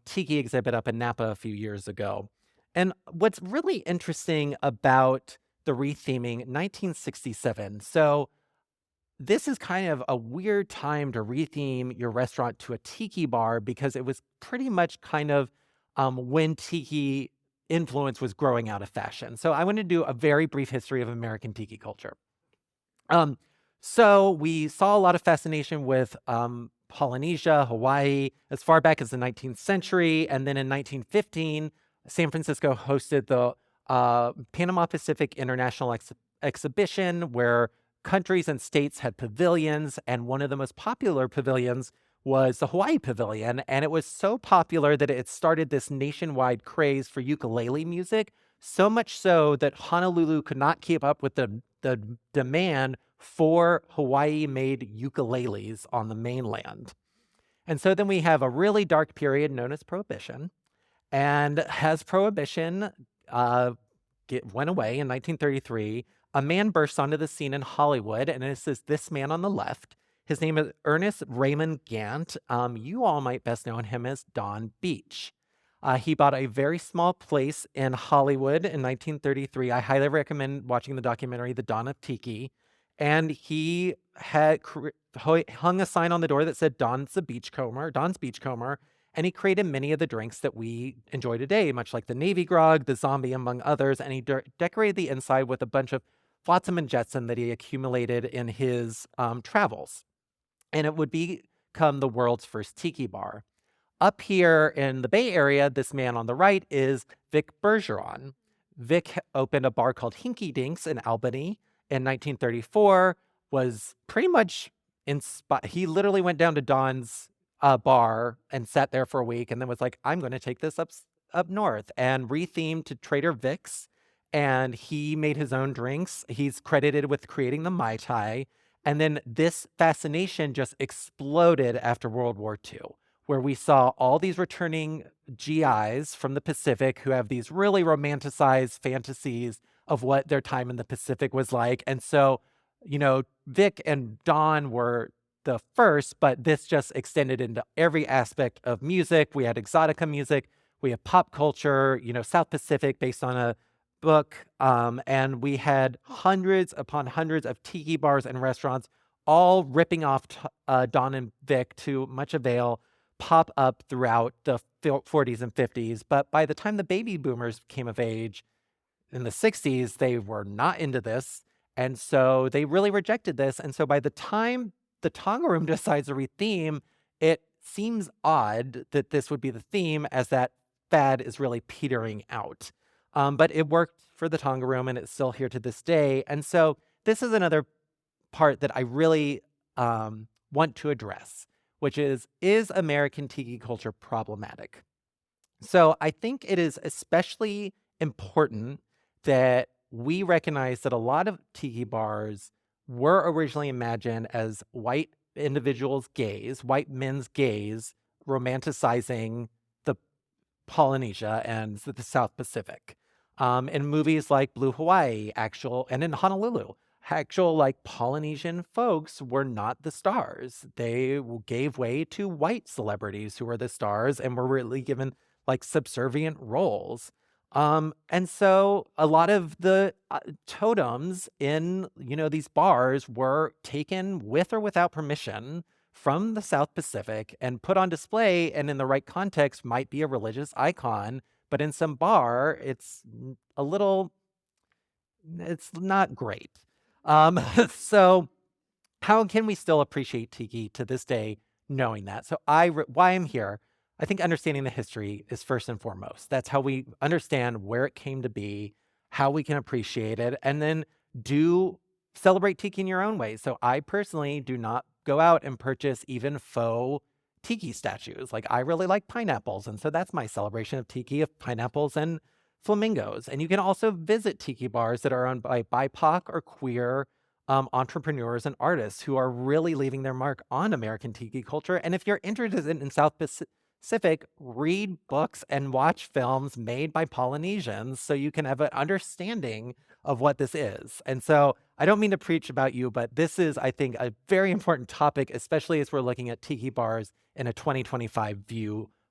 tiki exhibit up in Napa a few years ago. And what's really interesting about the retheming, 1967. So this is kind of a weird time to retheme your restaurant to a tiki bar because it was pretty much kind of when tiki influence was growing out of fashion. So I want to do a very brief history of American tiki culture. So we saw a lot of fascination with Polynesia, Hawaii, as far back as the 19th century. And then in 1915, San Francisco hosted the Panama Pacific International Exhibition, where countries and states had pavilions. And one of the most popular pavilions was the Hawaii Pavilion. And it was so popular that it started this nationwide craze for ukulele music, so much so that Honolulu could not keep up with the demand for Hawaii-made ukuleles on the mainland. And so then we have a really dark period known as Prohibition. And as Prohibition went away in 1933, a man bursts onto the scene in Hollywood, and this is this man on the left. His name is Ernest Raymond Gant. You all might best know him as Don Beach. He bought a very small place in Hollywood in 1933. I highly recommend watching the documentary, The Dawn of Tiki. And he had hung a sign on the door that said Don's Beachcomber, and he created many of the drinks that we enjoy today, much like the Navy Grog, the Zombie, among others. And he decorated the inside with a bunch of flotsam and jetsam that he accumulated in his travels. And it would become the world's first tiki bar. Up here in the Bay Area, this man on the right is Vic Bergeron. Vic opened a bar called Hinky Dinks in Albany in 1934, was pretty much inspired. He literally went down to Don's bar and sat there for a week and then was like, I'm going to take this up north, and rethemed to Trader Vic's. And he made his own drinks. He's credited with creating the Mai Tai. And then this fascination just exploded after World War II, where we saw all these returning GIs from the Pacific who have these really romanticized fantasies of what their time in the Pacific was like. And so, Vic and Don were the first, but this just extended into every aspect of music. We had exotica music, we have pop culture, South Pacific based on a book, and we had hundreds upon hundreds of tiki bars and restaurants, all ripping off Don and Vic to much avail, pop up throughout the 40s and 50s. But by the time the baby boomers came of age in the 60s, they were not into this. And so they really rejected this. And so by the time the Tonga Room decides to retheme, it seems odd that this would be the theme, as that fad is really petering out. But it worked for the Tonga Room, and it's still here to this day. And so this is another part that I really want to address, which is American tiki culture problematic? So I think it is especially important that we recognize that a lot of tiki bars were originally imagined as white individuals' gaze, white men's gaze, romanticizing the Polynesia and the South Pacific. In movies like Blue Hawaii, and in Honolulu, like Polynesian folks were not the stars. They gave way to white celebrities who were the stars and were really given like subservient roles. And so a lot of the totems in, these bars were taken with or without permission from the South Pacific and put on display, and in the right context might be a religious icon, but in some bar, it's not great. So how can we still appreciate tiki to this day knowing that? So why I'm here, I think understanding the history is first and foremost. That's how we understand where it came to be, how we can appreciate it, and then celebrate tiki in your own way. So I personally do not go out and purchase even faux tiki statues. Like, I really like pineapples, and so that's my celebration of tiki, of pineapples and flamingos. And you can also visit tiki bars that are owned by BIPOC or queer entrepreneurs and artists who are really leaving their mark on American tiki culture. And if you're interested in South Pacific, read books and watch films made by Polynesians so you can have an understanding of what this is. And so I don't mean to preach about you, but this is, I think, a very important topic, especially as we're looking at tiki bars in a 2025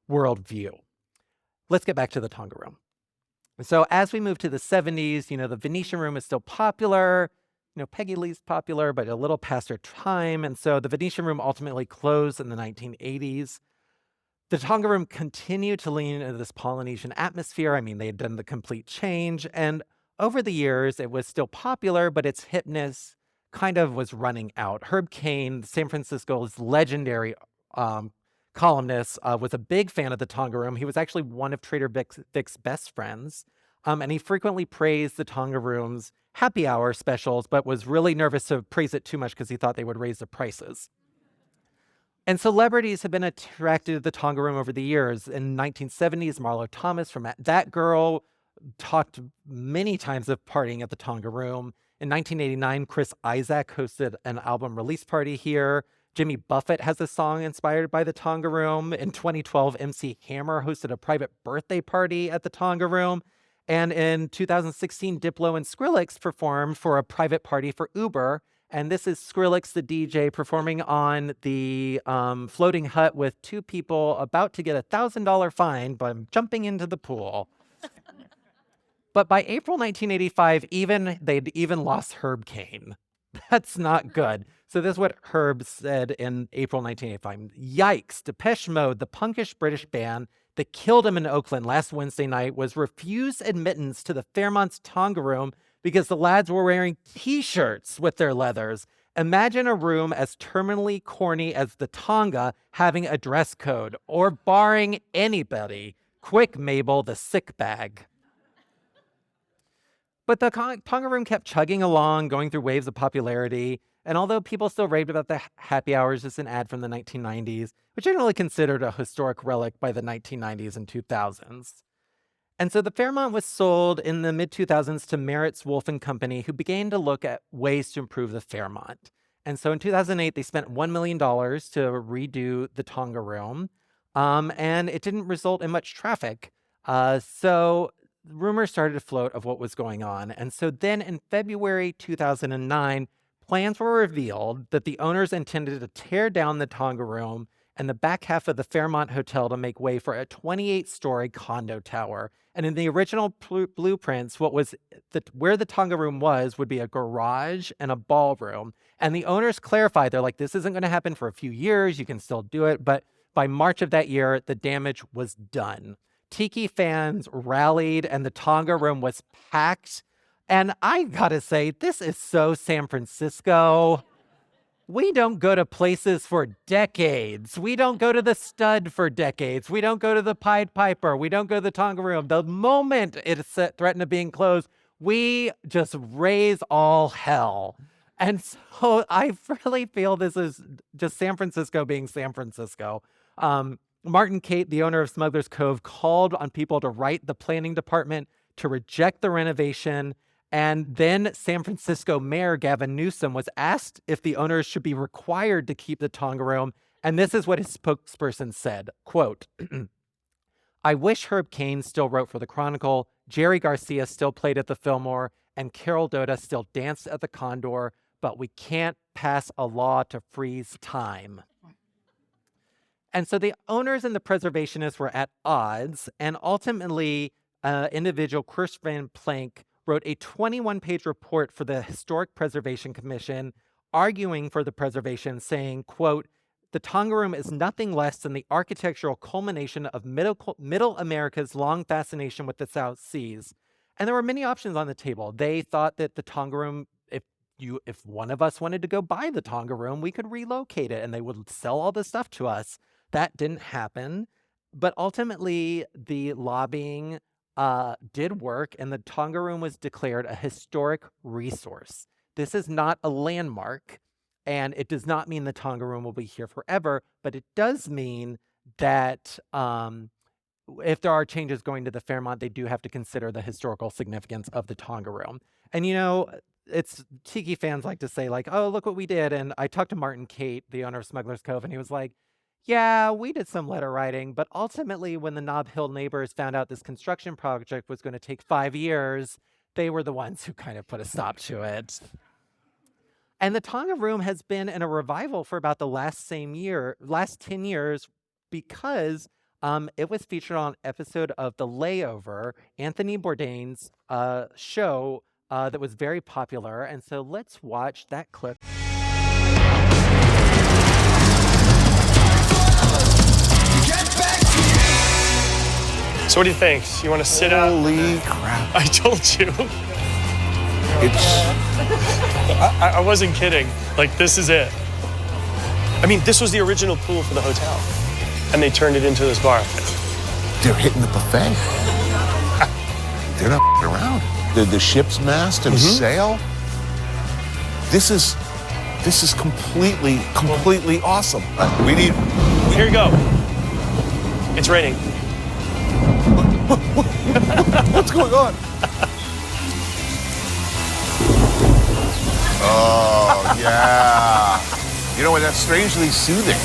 worldview. Let's get back to the Tonga Room. So as we move to the 70s, the Venetian Room is still popular. Peggy Lee's popular, but a little past her time. And so the Venetian Room ultimately closed in the 1980s. The Tonga Room continued to lean into this Polynesian atmosphere. I mean, they had done the complete change. And over the years, it was still popular, but its hipness kind of was running out. Herb Caen, San Francisco's legendary columnist, was a big fan of the Tonga Room. He was actually one of Trader Vic's best friends, and he frequently praised the Tonga Room's happy hour specials, but was really nervous to praise it too much because he thought they would raise the prices. And celebrities have been attracted to the Tonga Room over the years. In the 1970s, Marlo Thomas from That Girl talked many times of partying at the Tonga Room. In 1989, Chris Isaak hosted an album release party here. Jimmy Buffett has a song inspired by the Tonga Room. In 2012, MC Hammer hosted a private birthday party at the Tonga Room. And in 2016, Diplo and Skrillex performed for a private party for Uber. And this is Skrillex, the DJ, performing on the floating hut with two people about to get a $1,000 fine by jumping into the pool. But by April 1985, they'd even lost Herb Caen. That's not good. So this is what Herb said in April 1985. Yikes, Depeche Mode, the punkish British band that killed him in Oakland last Wednesday night, was refused admittance to the Fairmont's Tonga Room because the lads were wearing T-shirts with their leathers. Imagine a room as terminally corny as the Tonga having a dress code or barring anybody. Quick, Mabel, the sick bag. But the Tonga Room kept chugging along, going through waves of popularity. And although people still raved about the happy hours as an ad from the 1990s, which generally considered a historic relic by the 1990s and 2000s. And so the Fairmont was sold in the mid-2000s to Merritt's Wolf and Company, who began to look at ways to improve the Fairmont. And so in 2008, they spent $1 million to redo the Tonga Room, and it didn't result in much traffic. So rumors started to float of what was going on. And so then in February 2009, plans were revealed that the owners intended to tear down the Tonga Room and the back half of the Fairmont Hotel to make way for a 28-story condo tower. And in the original blueprints, where the Tonga Room would be a garage and a ballroom. And the owners clarified, they're like, this isn't going to happen for a few years. You can still do it. But by March of that year, the damage was done. Tiki fans rallied and the Tonga Room was packed. And I gotta say, this is so San Francisco. We don't go to places for decades. We don't go to the Stud for decades. We don't go to the Pied Piper. We don't go to the Tonga Room. The moment it's threatened of being closed, we just raise all hell. And so I really feel this is just San Francisco being San Francisco. Martin Cate, the owner of Smuggler's Cove, called on people to write the planning department to reject the renovation. And then San Francisco Mayor Gavin Newsom was asked if the owners should be required to keep the Tonga Room. And this is what his spokesperson said, quote, I wish Herb Caen still wrote for the Chronicle, Jerry Garcia still played at the Fillmore, and Carol Dota still danced at the Condor, but we can't pass a law to freeze time. And so the owners and the preservationists were at odds, and ultimately, individual Chris Van Plank wrote a 21-page report for the Historic Preservation Commission, arguing for the preservation, saying, quote, the Tonga Room is nothing less than the architectural culmination of Middle America's long fascination with the South Seas. And there were many options on the table. They thought that the Tonga Room, if one of us wanted to go buy the Tonga Room, we could relocate it and they would sell all the stuff to us. That didn't happen. But ultimately, the lobbying did work, and the Tonga Room was declared a historic resource. This is not a landmark, and it does not mean the Tonga Room will be here forever, but it does mean that if there are changes going to the Fairmont, they do have to consider the historical significance of the Tonga Room. And, you know, it's Tiki fans like to say, like, oh, look what we did. And I talked to Martin Cate, the owner of Smuggler's Cove, and he was like, yeah, we did some letter writing, but ultimately when the Nob Hill neighbors found out this construction project was going to take 5 years, they were the ones who kind of put a stop to it. And the Tonga Room has been in a revival for about the last 10 years, because it was featured on an episode of The Layover, Anthony Bourdain's show that was very popular. And so let's watch that clip. So what do you think? You want to sit up? Holy crap. I told you. I wasn't kidding. Like, this is it. I mean, this was the original pool for the hotel, and they turned it into this bar. They're hitting the buffet. They're not around. The ship's mast and sail. This is completely awesome. We need. Here you go. It's raining. What's going on? Oh yeah. You know what? That's strangely soothing.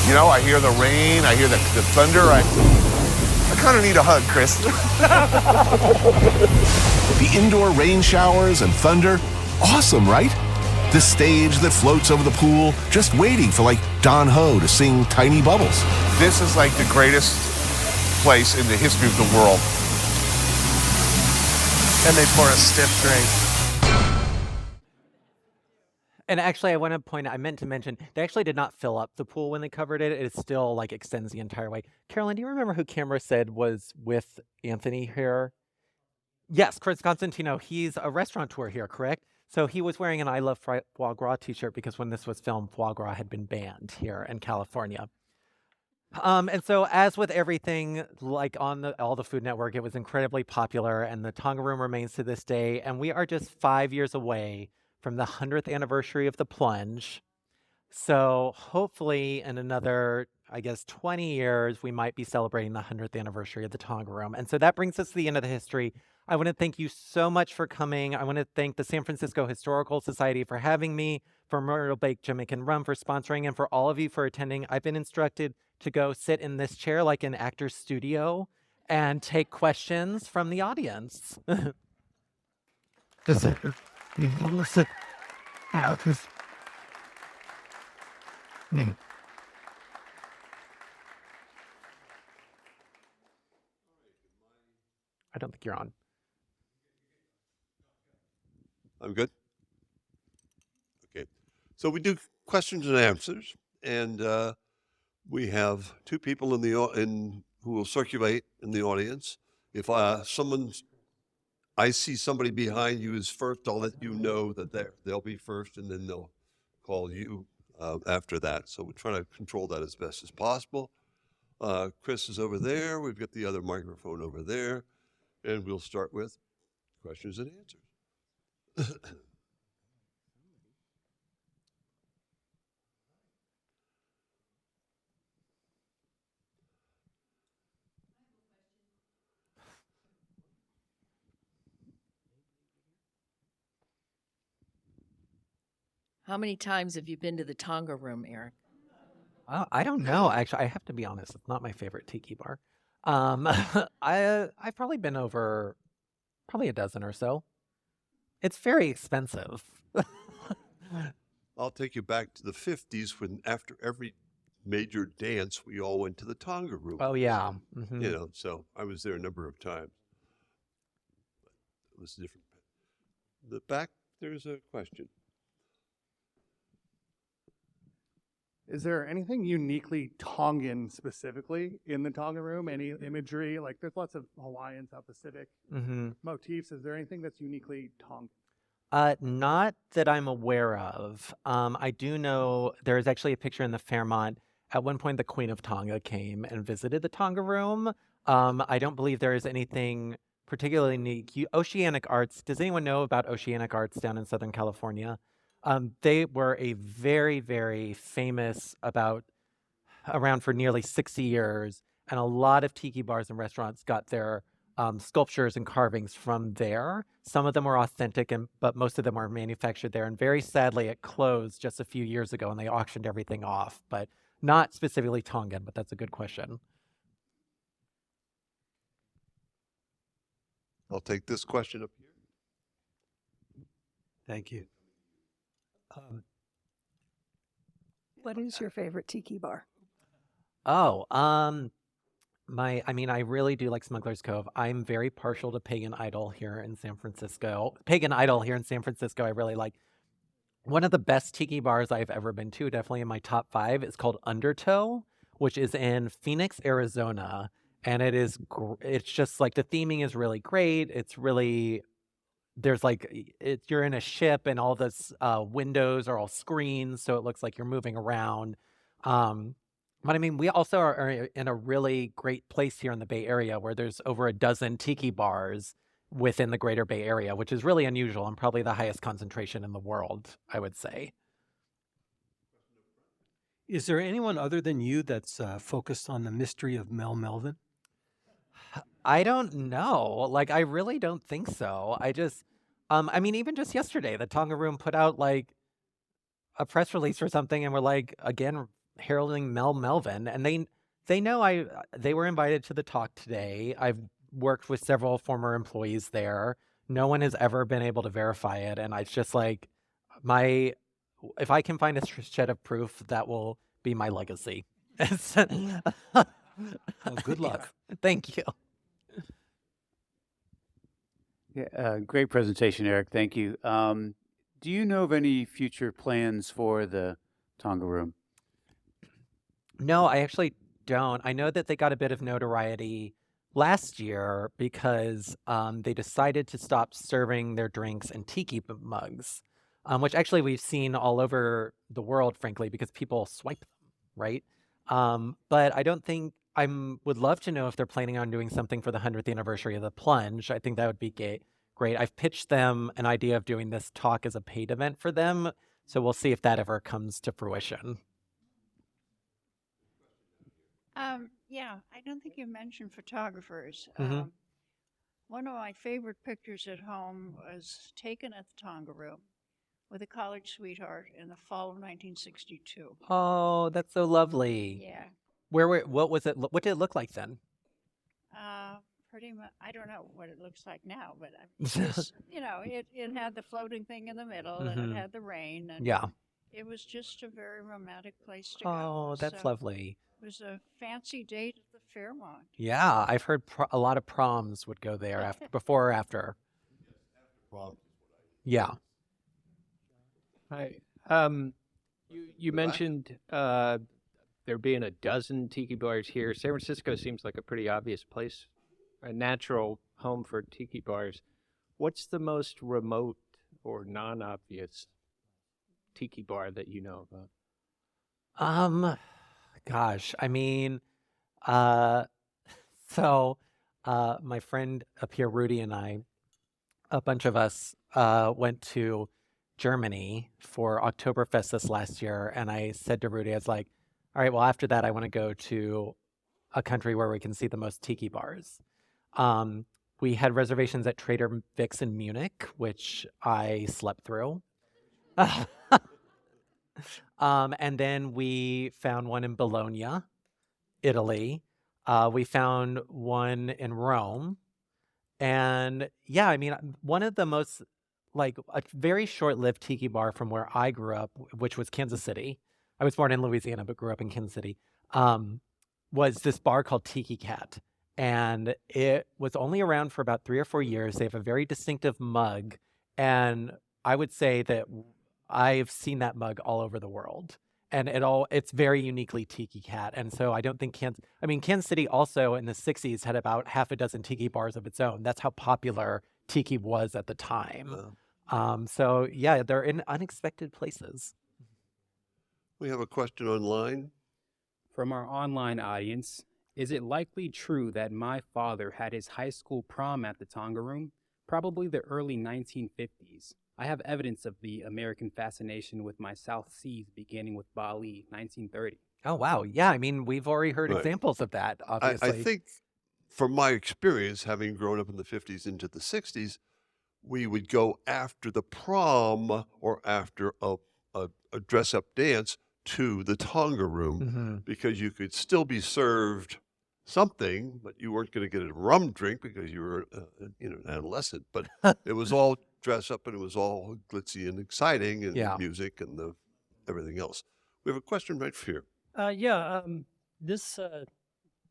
You know, I hear the rain, I hear the thunder. I kind of need a hug, Chris. The indoor rain showers and thunder, awesome, right? The stage that floats over the pool, just waiting for like Don Ho to sing Tiny Bubbles. This is like the greatest place in the history of the world. And they pour a stiff drink. And actually, I meant to mention, they actually did not fill up the pool when they covered it. It still like extends the entire way. Carolyn, do you remember who camera said was with Anthony here? Yes, Chris Constantino. He's a restaurateur here, correct? So he was wearing an I Love Foie Gras t-shirt because when this was filmed, foie gras had been banned here in California. And so as with everything, like on all the Food Network, it was incredibly popular, and the Tonga Room remains to this day. And we are just 5 years away from the 100th anniversary of the plunge. So hopefully in another, 20 years, we might be celebrating the 100th anniversary of the Tonga Room. And so that brings us to the end of the history. I want to thank you so much for coming. I want to thank the San Francisco Historical Society for having me, for Myrtle Bake Jamaican Rum for sponsoring, and for all of you for attending. I've been instructed to go sit in this chair like an actor's studio and take questions from the audience. Listen. I don't think you're on. I'm good? Okay. So we do questions and answers, and we have two people who will circulate in the audience. If I see somebody behind you is first, I'll let you know that they'll be first, and then they'll call you after that. So we're trying to control that as best as possible. Chris is over there. We've got the other microphone over there, and we'll start with questions and answers. How many times have you been to the Tonga Room, Eric? I don't know. Actually, I have to be honest. It's not my favorite tiki bar. I've probably been over probably a dozen or so. It's very expensive. I'll take you back to the 50s when after every major dance, we all went to the Tonga Room. Oh, yeah. Mm-hmm. You know, so I was there a number of times. It was different. The back, there's a question. Is there anything uniquely Tongan specifically in the Tonga Room? Any imagery? Like there's lots of Hawaiian, South Pacific motifs. Is there anything that's uniquely Tongan? Not that I'm aware of. I do know there is actually a picture in the Fairmont. At one point, the Queen of Tonga came and visited the Tonga Room. I don't believe there is anything particularly unique. Oceanic Arts, does anyone know about Oceanic Arts down in Southern California? They were a very, very famous around for nearly 60 years. And a lot of tiki bars and restaurants got their sculptures and carvings from there. Some of them were authentic, but most of them were manufactured there. And very sadly, it closed just a few years ago and they auctioned everything off. But not specifically Tongan, but that's a good question. I'll take this question up here. Thank you. What is your favorite tiki bar? Oh, I really do like Smuggler's Cove. I'm very partial to Pagan Idol here in San Francisco. I really like. One of the best tiki bars I've ever been to, definitely in my top 5, is called Undertow, which is in Phoenix, Arizona. And it's just like the theming is really great. It's really there's like you're in a ship and all this windows are all screens, so it looks like you're moving around. But I mean, we also are in a really great place here in the Bay Area where there's over a dozen tiki bars within the greater Bay Area, which is really unusual and probably the highest concentration in the world, I would say. Is there anyone other than you that's focused on the mystery of Mel Melvin? I don't know. Like, I really don't think so. I mean, even just yesterday, the Tonga Room put out like a press release or something, and we're like, again, heralding Mel Melvin, and they know they were invited to the talk today. I've worked with several former employees there. No one has ever been able to verify it, and it's just like if I can find a shred of proof, that will be my legacy. Well, good luck. Yeah, thank you. Yeah, great presentation, Eric. Thank you. Do you know of any future plans for the Tonga Room? No, I actually don't. I know that they got a bit of notoriety last year because they decided to stop serving their drinks in tiki mugs, which actually we've seen all over the world, frankly, because people swipe them, right? But I don't think would love to know if they're planning on doing something for the 100th anniversary of the plunge. I think that would be great. I've pitched them an idea of doing this talk as a paid event for them, so we'll see if that ever comes to fruition. Yeah, I don't think you mentioned photographers. Mhm. One of my favorite pictures at home was taken at the Tonga Room with a college sweetheart in the fall of 1962. Oh, that's so lovely. Yeah. What was it? What did it look like then? Pretty much, I don't know what it looks like now, but it had the floating thing in the middle, and it had the rain, and Yeah. it was just a very romantic place to go. Oh, that's So lovely. it was a fancy date at the Fairmont. Yeah, I've heard a lot of proms would go there before or after. Yeah. Hi. You mentioned there being a dozen tiki bars here. San Francisco seems like a pretty obvious place, a natural home for tiki bars. What's the most remote or non-obvious tiki bar that you know about? Gosh, I mean, my friend up here, Rudy, and I, a bunch of us, went to Germany for Oktoberfest this last year, and I said to Rudy, I was like, all right, well, after that, I want to go to a country where we can see the most tiki bars. We had reservations at Trader Vic's in Munich, which I slept through. And then we found one in Bologna, Italy. We found one in Rome. And yeah, I mean, one of the most, like, a very short-lived tiki bar from where I grew up, which was Kansas City. I was born in Louisiana, but grew up in Kansas City, was this bar called Tiki Cat. And it was only around for about 3 or 4 years. They have a very distinctive mug. And I would say that I've seen that mug all over the world. And it's very uniquely Tiki Cat. And so I don't think Kansas City also in the 60s had about half a dozen tiki bars of its own. That's how popular tiki was at the time. So yeah, they're in unexpected places. We have a question online. From our online audience, is it likely true that my father had his high school prom at the Tonga Room? Probably the early 1950s. I have evidence of the American fascination with my South Seas beginning with Bali, 1930. Oh, wow. Yeah, I mean, we've already heard Right. examples of that, obviously. I think from my experience, having grown up in the 50s into the 60s, we would go after the prom or after a dress-up dance to the Tonga Room because you could still be served something, but you weren't going to get a rum drink because you were an adolescent. But it was all dress up and it was all glitzy and exciting and music and everything else. We have a question right here. This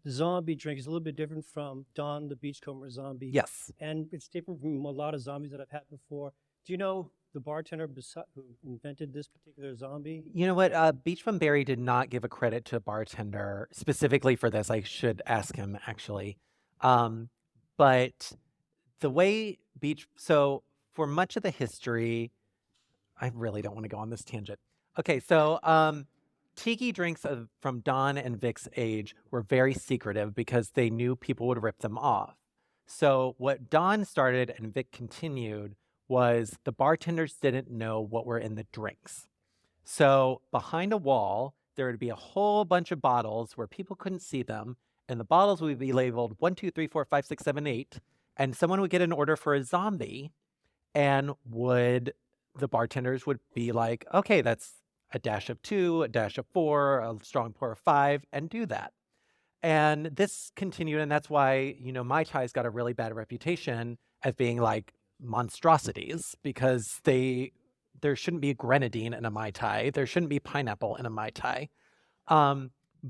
zombie drink is a little bit different from Don the Beachcomber Zombie. Yes. And it's different from a lot of zombies that I've had before. Do you know the bartender who invented this particular zombie? You know what? Beach Bum Berry did not give a credit to a bartender specifically for this. I should ask him, actually. But the way for much of the history, I really don't want to go on this tangent. Okay, so tiki drinks from Don and Vic's age were very secretive because they knew people would rip them off. So what Don started and Vic continued was the bartenders didn't know what were in the drinks. So behind a wall, there would be a whole bunch of bottles where people couldn't see them, and the bottles would be labeled 1, 2, 3, 4, 5, 6, 7, 8, and someone would get an order for a zombie, and the bartenders would be like, okay, that's a dash of 2, a dash of 4, a strong pour of 5, and do that. And this continued, and that's why, Mai Tais got a really bad reputation as being like monstrosities, because there shouldn't be a grenadine in a Mai Tai. There shouldn't be pineapple in a Mai Tai.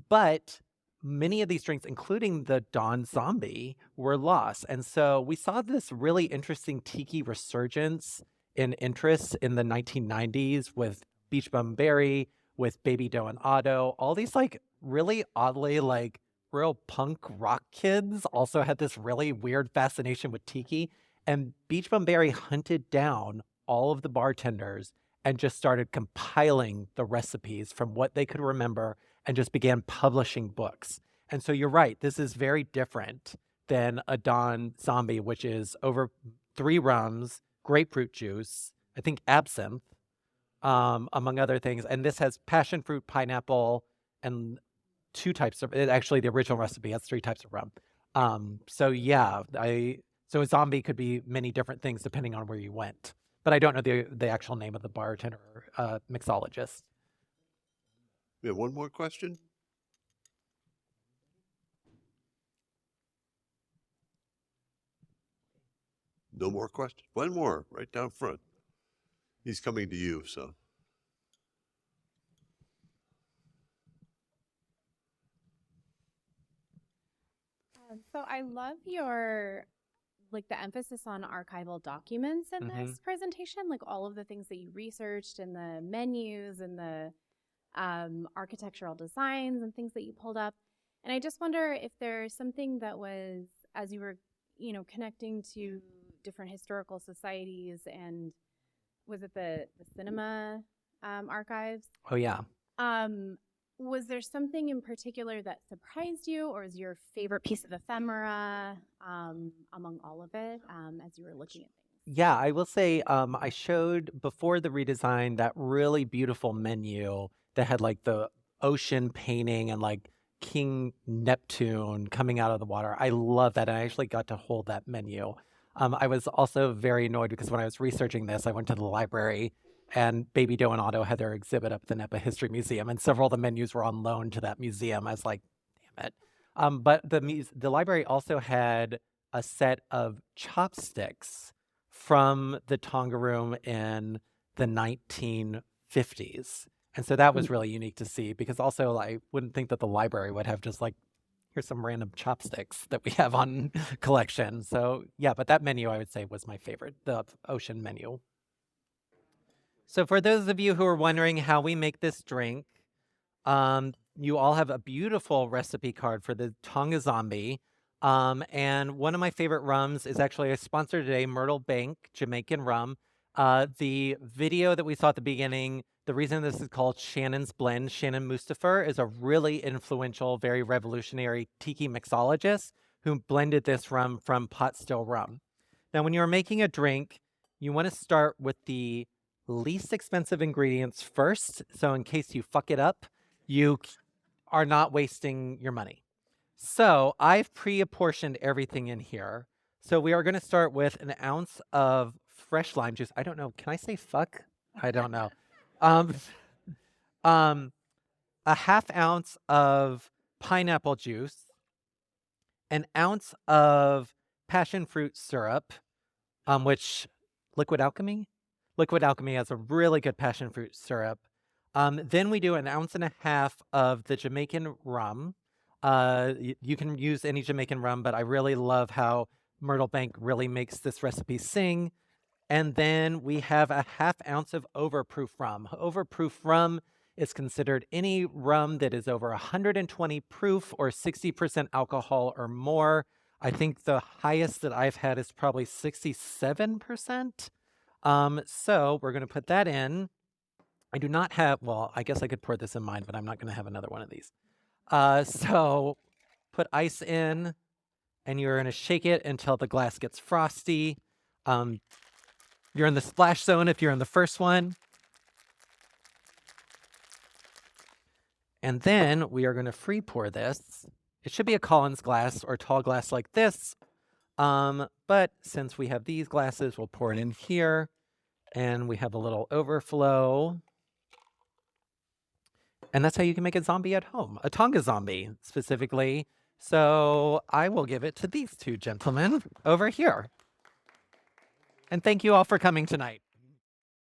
But many of these drinks, including the Tonga Zombie, were lost. And so we saw this really interesting tiki resurgence in interest in the 1990s with Beach Bum Berry, with Baby Doe and Otto. All these like really oddly like real punk rock kids also had this really weird fascination with tiki. And Beach Bum Berry hunted down all of the bartenders and just started compiling the recipes from what they could remember and just began publishing books. And so you're right, this is very different than a Tonga Zombie, which is over 3 rums, grapefruit juice, I think absinthe, among other things. And this has passion fruit, pineapple, and 2 types of, actually the original recipe has 3 types of rum. So a zombie could be many different things depending on where you went. But I don't know the actual name of the bartender or mixologist. We have one more question. No more questions? One more, right down front. He's coming to you, so. So I love your, the emphasis on archival documents in this presentation, all of the things that you researched and the menus and the architectural designs and things that you pulled up. And I just wonder if there's something that was, as you were, connecting to different historical societies, and was it the cinema archives? Oh, yeah. Was there something in particular that surprised you, or is your favorite piece of ephemera among all of it as you were looking at things? Yeah, I will say I showed before the redesign that really beautiful menu that had the ocean painting and King Neptune coming out of the water. I love that. And I actually got to hold that menu. I was also very annoyed because when I was researching this, I went to the library and Baby Doe and Otto had their exhibit up at the Napa History Museum, and several of the menus were on loan to that museum. I was like, damn it. But the library also had a set of chopsticks from the Tonga Room in the 1950s. And so that was really unique to see, because also I wouldn't think that the library would have just here's some random chopsticks that we have on collection. So yeah, but that menu I would say was my favorite, the ocean menu. So for those of you who are wondering how we make this drink, you all have a beautiful recipe card for the Tonga Zombie. And one of my favorite rums is actually a sponsor today, Myrtle Bank Jamaican rum. The video that we saw at the beginning, the reason this is called Shannon's Blend, Shannon Mustafer is a really influential, very revolutionary tiki mixologist who blended this rum from pot still rum. Now, when you're making a drink, you want to start with the least expensive ingredients first. So in case you fuck it up, you are not wasting your money. So I've pre-apportioned everything in here. So we are going to start with an ounce of fresh lime juice. I don't know. Can I say fuck? I don't know. A half ounce of pineapple juice, an ounce of passion fruit syrup, which Liquid Alchemy has a really good passion fruit syrup. Then we do an ounce and a half of the Jamaican rum. You can use any Jamaican rum, but I really love how Myrtle Bank really makes this recipe sing. And then we have a half ounce of overproof rum. Overproof rum is considered any rum that is over 120 proof or 60% alcohol or more. I think the highest that I've had is probably 67%. So we're going to put that in. I do not have, well, I guess I could pour this in mine, but I'm not going to have another one of these. So put ice in, and you're going to shake it until the glass gets frosty. You're in the splash zone if you're in the first one. And then we are going to free pour this. It should be a Collins glass or tall glass like this. But since we have these glasses, we'll pour it in here. And we have a little overflow. And that's how you can make a zombie at home, a Tonga zombie specifically. So I will give it to these two gentlemen over here. And thank you all for coming tonight.